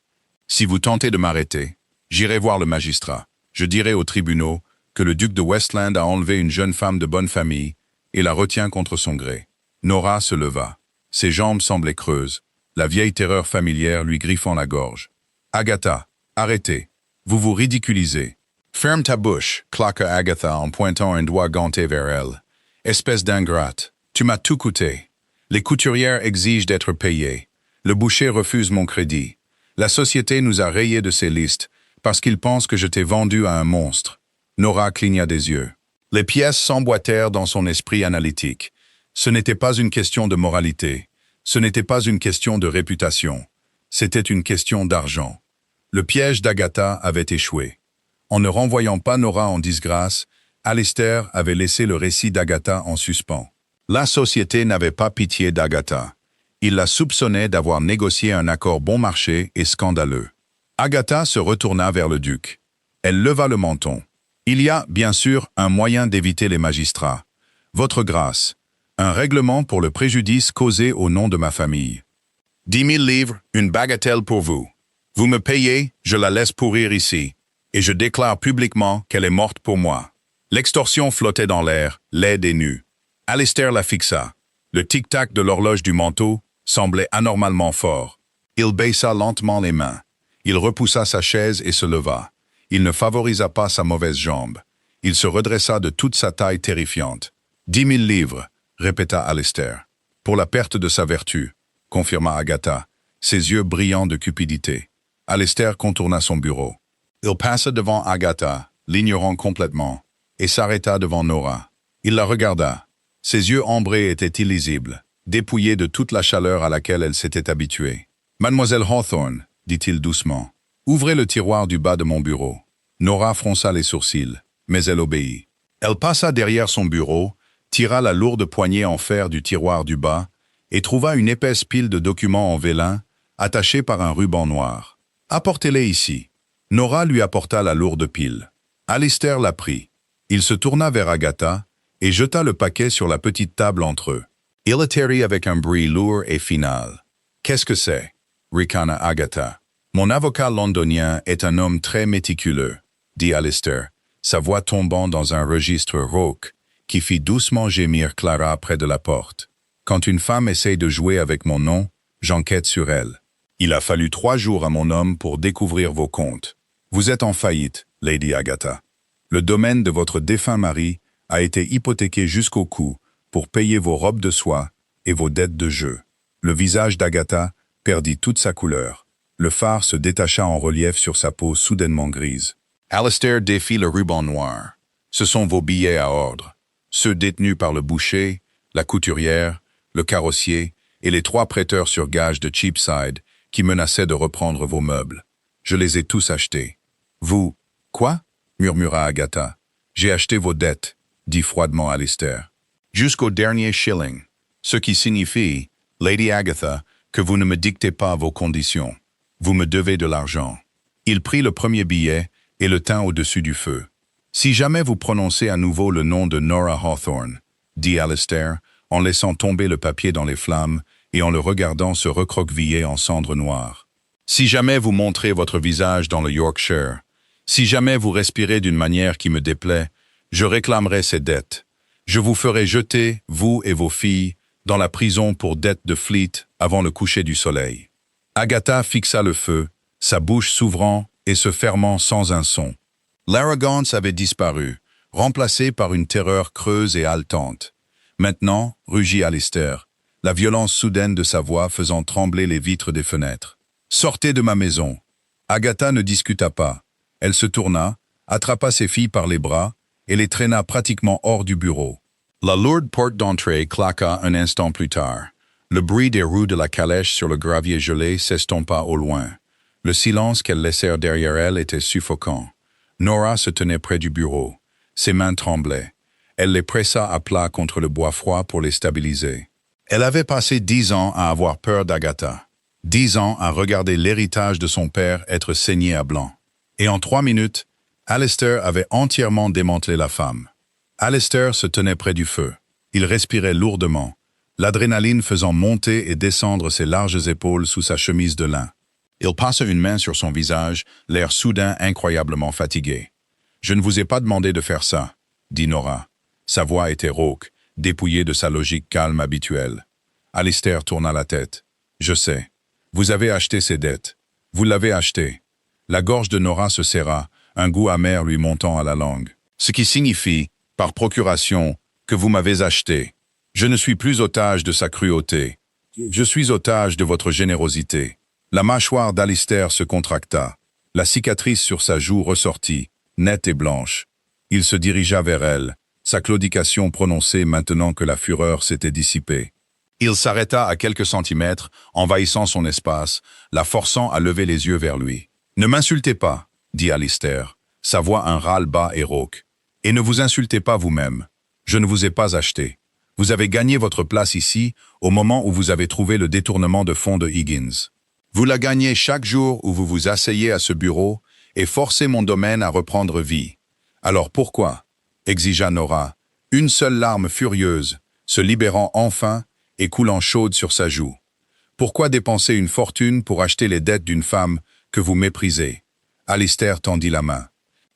Si vous tentez de m'arrêter, j'irai voir le magistrat. Je dirai aux tribunaux que le duc de Westland a enlevé une jeune femme de bonne famille et la retient contre son gré. Nora se leva. Ses jambes semblaient creuses, la vieille terreur familière lui griffant la gorge. Agatha, arrêtez. Vous vous ridiculisez. Ferme ta bouche, claqua Agatha en pointant un doigt ganté vers elle. Espèce d'ingrate, tu m'as tout coûté. Les couturières exigent d'être payées. Le boucher refuse mon crédit. La société nous a rayés de ses listes parce qu'ils pensent que je t'ai vendu à un monstre. Nora cligna des yeux. Les pièces s'emboîtèrent dans son esprit analytique. Ce n'était pas une question de moralité. Ce n'était pas une question de réputation. C'était une question d'argent. Le piège d'Agatha avait échoué. En ne renvoyant pas Nora en disgrâce, Alistair avait laissé le récit d'Agatha en suspens. La société n'avait pas pitié d'Agatha. Il la soupçonnait d'avoir négocié un accord bon marché et scandaleux. Agatha se retourna vers le duc. Elle leva le menton. Il y a, bien sûr, un moyen d'éviter les magistrats. Votre grâce, un règlement pour le préjudice causé au nom de ma famille. 10 000 livres, une bagatelle pour vous. Vous me payez, je la laisse pourrir ici, et je déclare publiquement qu'elle est morte pour moi. L'extorsion flottait dans l'air, laide et nue. Alistair la fixa. Le tic-tac de l'horloge du manteau semblait anormalement fort. Il baissa lentement les mains. Il repoussa sa chaise et se leva. Il ne favorisa pas sa mauvaise jambe. Il se redressa de toute sa taille terrifiante. 10 000 livres, répéta Alistair. Pour la perte de sa vertu, confirma Agatha, ses yeux brillants de cupidité. Alistair contourna son bureau. Il passa devant Agatha, l'ignorant complètement, et s'arrêta devant Nora. Il la regarda. Ses yeux ambrés étaient illisibles, dépouillés de toute la chaleur à laquelle elle s'était habituée. « Mademoiselle Hawthorne, dit-il doucement, ouvrez le tiroir du bas de mon bureau. » Nora fronça les sourcils, mais elle obéit. Elle passa derrière son bureau, tira la lourde poignée en fer du tiroir du bas et trouva une épaisse pile de documents en vélin, attachés par un ruban noir. « Apportez-les ici. » Nora lui apporta la lourde pile. Alistair la prit. Il se tourna vers Agatha et jeta le paquet sur la petite table entre eux. Il atterrit avec un bruit lourd et final. « Qu'est-ce que c'est » ricana Agatha. « Mon avocat londonien est un homme très méticuleux, » dit Alistair, sa voix tombant dans un registre rauque qui fit doucement gémir Clara près de la porte. « Quand une femme essaye de jouer avec mon nom, j'enquête sur elle. Il a fallu 3 jours à mon homme pour découvrir vos comptes. Vous êtes en faillite, Lady Agatha. Le domaine de votre défunt mari a été hypothéqué jusqu'au cou pour payer vos robes de soie et vos dettes de jeu. » Le visage d'Agatha perdit toute sa couleur. Le fard se détacha en relief sur sa peau soudainement grise. Alistair défit le ruban noir. « Ce sont vos billets à ordre. Ceux détenus par le boucher, la couturière, le carrossier et les 3 prêteurs sur gage de Cheapside qui menaçaient de reprendre vos meubles. Je les ai tous achetés. »« Vous, quoi ?» murmura Agatha. « J'ai acheté vos dettes, » dit froidement Alistair. « Jusqu'au dernier shilling, ce qui signifie, Lady Agatha, que vous ne me dictez pas vos conditions. Vous me devez de l'argent. » Il prit le premier billet et le tint au-dessus du feu. « Si jamais vous prononcez à nouveau le nom de Nora Hawthorne, » dit Alistair, en laissant tomber le papier dans les flammes et en le regardant se recroqueviller en cendres noires. « Si jamais vous montrez votre visage dans le Yorkshire, si jamais vous respirez d'une manière qui me déplaît, je réclamerai ces dettes. Je vous ferai jeter, vous et vos filles, dans la prison pour dette de Fleet avant le coucher du soleil. » Agatha fixa le feu, sa bouche s'ouvrant et se fermant sans un son. L'arrogance avait disparu, remplacée par une terreur creuse et haletante. Maintenant, rugit Alistair, la violence soudaine de sa voix faisant trembler les vitres des fenêtres. « Sortez de ma maison !» Agatha ne discuta pas. Elle se tourna, attrapa ses filles par les bras et les traîna pratiquement hors du bureau. La lourde porte d'entrée claqua un instant plus tard. Le bruit des roues de la calèche sur le gravier gelé s'estompa au loin. Le silence qu'elles laissèrent derrière elles était suffocant. Nora se tenait près du bureau. Ses mains tremblaient. Elle les pressa à plat contre le bois froid pour les stabiliser. Elle avait passé 10 ans à avoir peur d'Agatha. 10 ans à regarder l'héritage de son père être saigné à blanc. Et en 3 minutes, Alistair avait entièrement démantelé la femme. Alistair se tenait près du feu. Il respirait lourdement, l'adrénaline faisant monter et descendre ses larges épaules sous sa chemise de lin. Il passa une main sur son visage, l'air soudain incroyablement fatigué. « Je ne vous ai pas demandé de faire ça, » dit Nora. Sa voix était rauque, dépouillée de sa logique calme habituelle. Alistair tourna la tête. « Je sais. Vous avez acheté ces dettes. Vous l'avez acheté. » La gorge de Nora se serra, un goût amer lui montant à la langue. « Ce qui signifie, par procuration, que vous m'avez acheté. Je ne suis plus otage de sa cruauté. Je suis otage de votre générosité. » La mâchoire d'Alistair se contracta. La cicatrice sur sa joue ressortit, nette et blanche. Il se dirigea vers elle, sa claudication prononcée maintenant que la fureur s'était dissipée. Il s'arrêta à quelques centimètres, envahissant son espace, la forçant à lever les yeux vers lui. « Ne m'insultez pas, » dit Alistair, sa voix un râle bas et rauque. « Et ne vous insultez pas vous-même. Je ne vous ai pas acheté. Vous avez gagné votre place ici au moment où vous avez trouvé le détournement de fonds de Higgins. Vous la gagnez chaque jour où vous vous asseyez à ce bureau et forcez mon domaine à reprendre vie. Alors pourquoi ?» exigea Nora, une seule larme furieuse, se libérant enfin et coulant chaude sur sa joue. « Pourquoi dépenser une fortune pour acheter les dettes d'une femme que vous méprisez ?» Alistair tendit la main.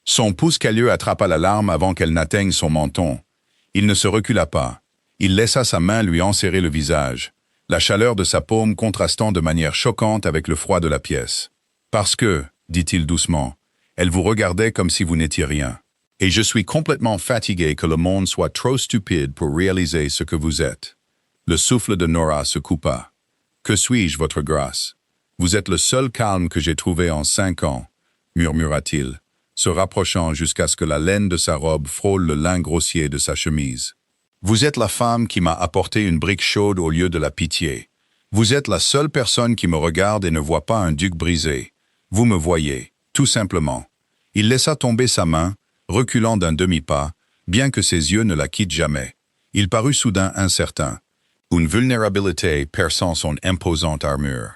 Son pouce calleux attrapa la larme avant qu'elle n'atteigne son menton. Il ne se recula pas. Il laissa sa main lui enserrer le visage, la chaleur de sa paume contrastant de manière choquante avec le froid de la pièce. « Parce que, dit-il doucement, elle vous regardait comme si vous n'étiez rien. Et je suis complètement fatigué que le monde soit trop stupide pour réaliser ce que vous êtes. Le souffle de Nora se coupa. Que suis-je, votre grâce? Vous êtes le seul calme que j'ai trouvé en 5 ans, murmura-t-il, se rapprochant jusqu'à ce que la laine de sa robe frôle le lin grossier de sa chemise. Vous êtes la femme qui m'a apporté une brique chaude au lieu de la pitié. Vous êtes la seule personne qui me regarde et ne voit pas un duc brisé. Vous me voyez, tout simplement. Il laissa tomber sa main, reculant d'un demi-pas, bien que ses yeux ne la quittent jamais. Il parut soudain incertain. Une vulnérabilité perçant son imposante armure.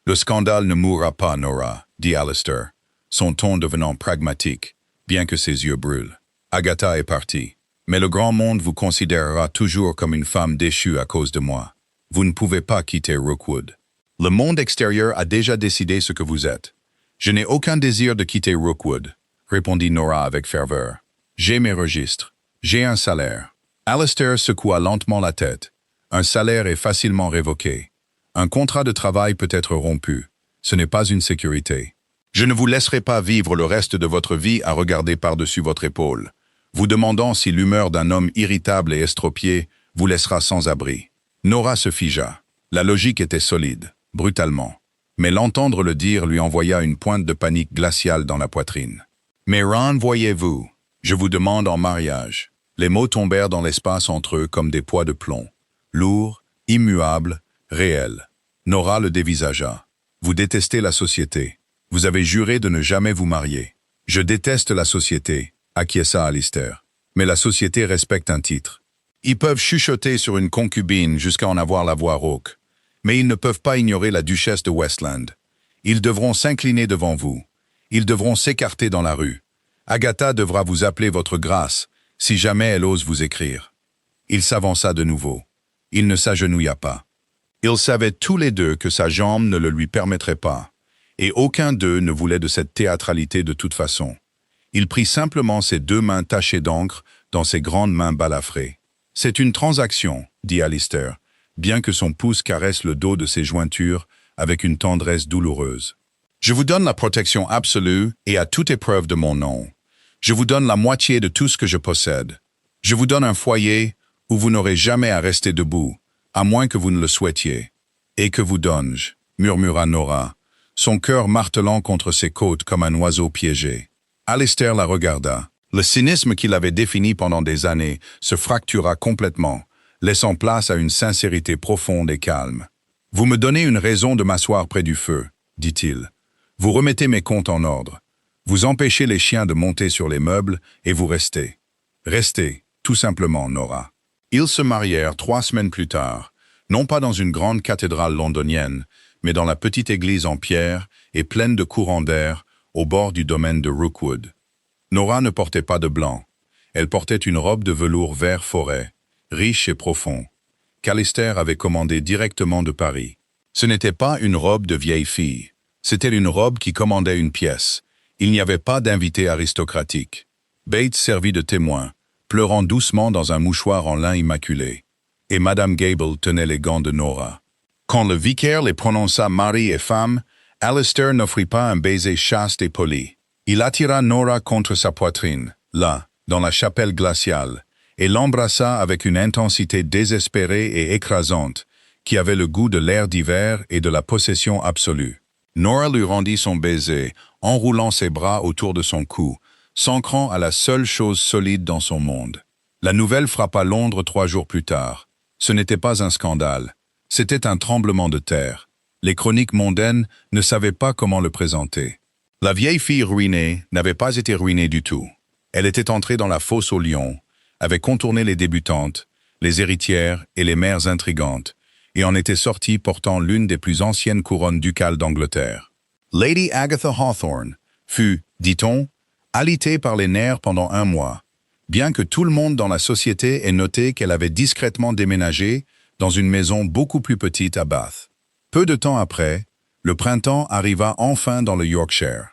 Le scandale ne mourra pas, Nora, dit Alistair, son ton devenant pragmatique, bien que ses yeux brûlent. Agatha est partie. Mais le grand monde vous considérera toujours comme une femme déchue à cause de moi. Vous ne pouvez pas quitter Rookwood. Le monde extérieur a déjà décidé ce que vous êtes. Je n'ai aucun désir de quitter Rookwood, répondit Nora avec ferveur. J'ai mes registres. J'ai un salaire. Alistair secoua lentement la tête. Un salaire est facilement révoqué. Un contrat de travail peut être rompu. Ce n'est pas une sécurité. Je ne vous laisserai pas vivre le reste de votre vie à regarder par-dessus votre épaule, vous demandant si l'humeur d'un homme irritable et estropié vous laissera sans abri. Nora se figea. La logique était solide, brutalement. Mais l'entendre le dire lui envoya une pointe de panique glaciale dans la poitrine. « Mais Ron, voyez-vous, je vous demande en mariage. » Les mots tombèrent dans l'espace entre eux comme des poids de plomb. Lourds, immuables, réels. Nora le dévisagea. « Vous détestez la société. Vous avez juré de ne jamais vous marier. »« Je déteste la société, » acquiesça Alistair. « Mais la société respecte un titre. Ils peuvent chuchoter sur une concubine jusqu'à en avoir la voix rauque. Mais ils ne peuvent pas ignorer la duchesse de Westland. Ils devront s'incliner devant vous. Ils devront s'écarter dans la rue. Agatha devra vous appeler votre grâce, si jamais elle ose vous écrire. » Il s'avança de nouveau. Il ne s'agenouilla pas. Ils savaient tous les deux que sa jambe ne le lui permettrait pas, et aucun d'eux ne voulait de cette théâtralité de toute façon. Il prit simplement ses 2 mains tachées d'encre dans ses grandes mains balafrées. « C'est une transaction, » dit Alistair, bien que son pouce caresse le dos de ses jointures avec une tendresse douloureuse. « Je vous donne la protection absolue et à toute épreuve de mon nom. Je vous donne la moitié de tout ce que je possède. Je vous donne un foyer où vous n'aurez jamais à rester debout, à moins que vous ne le souhaitiez. Et que vous donne-je » murmura Nora, son cœur martelant contre ses côtes comme un oiseau piégé. Alistair la regarda. Le cynisme qu'il avait défini pendant des années se fractura complètement, laissant place à une sincérité profonde et calme. « Vous me donnez une raison de m'asseoir près du feu, » dit-il. « Vous remettez mes comptes en ordre. Vous empêchez les chiens de monter sur les meubles et vous restez. Restez, tout simplement, Nora. » Ils se marièrent 3 semaines plus tard, non pas dans une grande cathédrale londonienne, mais dans la petite église en pierre et pleine de courants d'air au bord du domaine de Rookwood. Nora ne portait pas de blanc. Elle portait une robe de velours vert forêt, riche et profond, qu'Alistair avait commandée directement de Paris. Ce n'était pas une robe de vieille fille, c'était une robe qui commandait une pièce. Il n'y avait pas d'invité aristocratique. Bates servit de témoin, pleurant doucement dans un mouchoir en lin immaculé. Et Madame Gable tenait les gants de Nora. Quand le vicaire les prononça mari et femme, Alistair n'offrit pas un baiser chaste et poli. Il attira Nora contre sa poitrine, là, dans la chapelle glaciale, et l'embrassa avec une intensité désespérée et écrasante, qui avait le goût de l'air d'hiver et de la possession absolue. Nora lui rendit son baiser, enroulant ses bras autour de son cou, s'ancrant à la seule chose solide dans son monde. La nouvelle frappa Londres 3 jours plus tard. Ce n'était pas un scandale, c'était un tremblement de terre. Les chroniques mondaines ne savaient pas comment le présenter. La vieille fille ruinée n'avait pas été ruinée du tout. Elle était entrée dans la fosse aux lions, avait contourné les débutantes, les héritières et les mères intrigantes, et en était sortie portant l'une des plus anciennes couronnes ducales d'Angleterre. Lady Agatha Hawthorne fut, dit-on, alitée par les nerfs pendant 1 mois, bien que tout le monde dans la société ait noté qu'elle avait discrètement déménagé dans une maison beaucoup plus petite à Bath. Peu de temps après, le printemps arriva enfin dans le Yorkshire.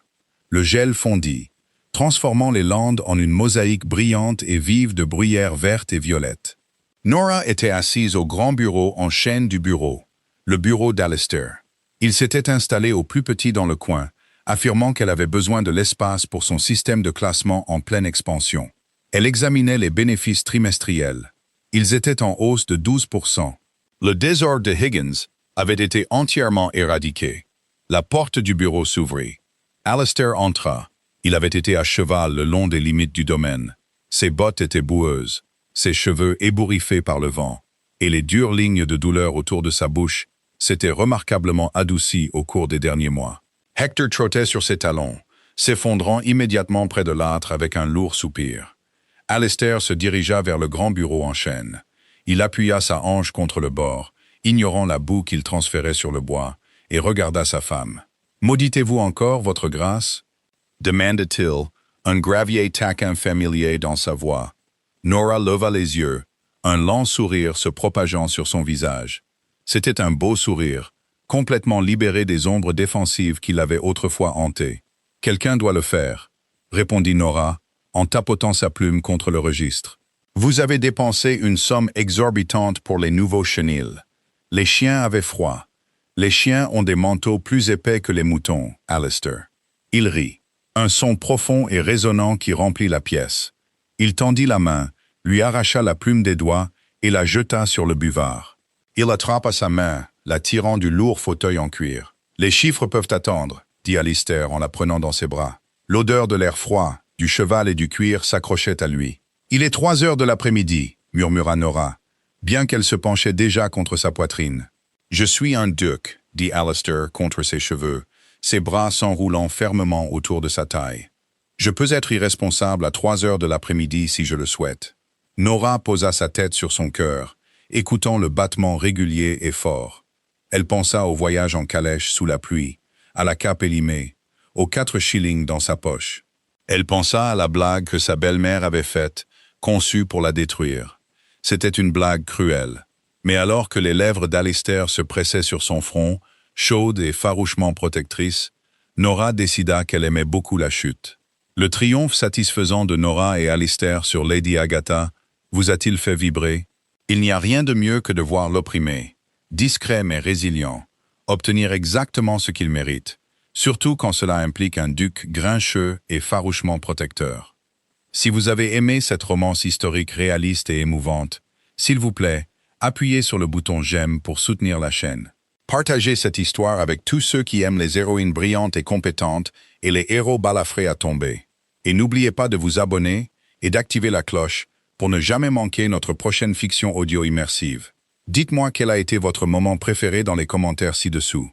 Le gel fondit, transformant les landes en une mosaïque brillante et vive de bruyères vertes et violettes. Nora était assise au grand bureau en chêne du bureau, le bureau d'Alistair. Il s'était installé au plus petit dans le coin, affirmant qu'elle avait besoin de l'espace pour son système de classement en pleine expansion. Elle examinait les bénéfices trimestriels. Ils étaient en hausse de 12%. Le désordre de Higgins avait été entièrement éradiqué. La porte du bureau s'ouvrit. Alistair entra. Il avait été à cheval le long des limites du domaine. Ses bottes étaient boueuses, ses cheveux ébouriffés par le vent, et les dures lignes de douleur autour de sa bouche s'étaient remarquablement adoucies au cours des derniers mois. Hector trottait sur ses talons, s'effondrant immédiatement près de l'âtre avec un lourd soupir. Alistair se dirigea vers le grand bureau en chêne. Il appuya sa hanche contre le bord, ignorant la boue qu'il transférait sur le bois, et regarda sa femme. « Mauditez-vous encore, votre grâce » demanda-t-il, un gravier taquin familier dans sa voix. Nora leva les yeux, un lent sourire se propageant sur son visage. C'était un beau sourire, complètement libéré des ombres défensives qui l'avaient autrefois hanté. « Quelqu'un doit le faire » répondit Nora, en tapotant sa plume contre le registre. « Vous avez dépensé une somme exorbitante pour les nouveaux chenils. Les chiens avaient froid. Les chiens ont des manteaux plus épais que les moutons, Alistair. » Il rit. Un son profond et résonnant qui remplit la pièce. Il tendit la main, lui arracha la plume des doigts et la jeta sur le buvard. Il attrapa sa main, la tirant du lourd fauteuil en cuir. « Les chiffres peuvent attendre, » dit Alistair en la prenant dans ses bras. L'odeur de l'air froid, du cheval et du cuir s'accrochait à lui. « Il est 3 heures de l'après-midi, » murmura Nora, bien qu'elle se penchait déjà contre sa poitrine. « Je suis un duc, » dit Alistair contre ses cheveux, ses bras s'enroulant fermement autour de sa taille. « Je peux être irresponsable à 3 heures de l'après-midi si je le souhaite. » Nora posa sa tête sur son cœur, écoutant le battement régulier et fort. Elle pensa au voyage en calèche sous la pluie, à la cape élimée, aux 4 shillings dans sa poche. Elle pensa à la blague que sa belle-mère avait faite, conçue pour la détruire. C'était une blague cruelle. Mais alors que les lèvres d'Alistair se pressaient sur son front, chaudes et farouchement protectrices, Nora décida qu'elle aimait beaucoup la chute. Le triomphe satisfaisant de Nora et Alistair sur Lady Agatha vous a-t-il fait vibrer? Il n'y a rien de mieux que de voir l'opprimé, discret mais résilient, obtenir exactement ce qu'il mérite, surtout quand cela implique un duc grincheux et farouchement protecteur. Si vous avez aimé cette romance historique réaliste et émouvante, s'il vous plaît, appuyez sur le bouton j'aime pour soutenir la chaîne. Partagez cette histoire avec tous ceux qui aiment les héroïnes brillantes et compétentes et les héros balafrés à tomber. Et n'oubliez pas de vous abonner et d'activer la cloche pour ne jamais manquer notre prochaine fiction audio immersive. Dites-moi quel a été votre moment préféré dans les commentaires ci-dessous.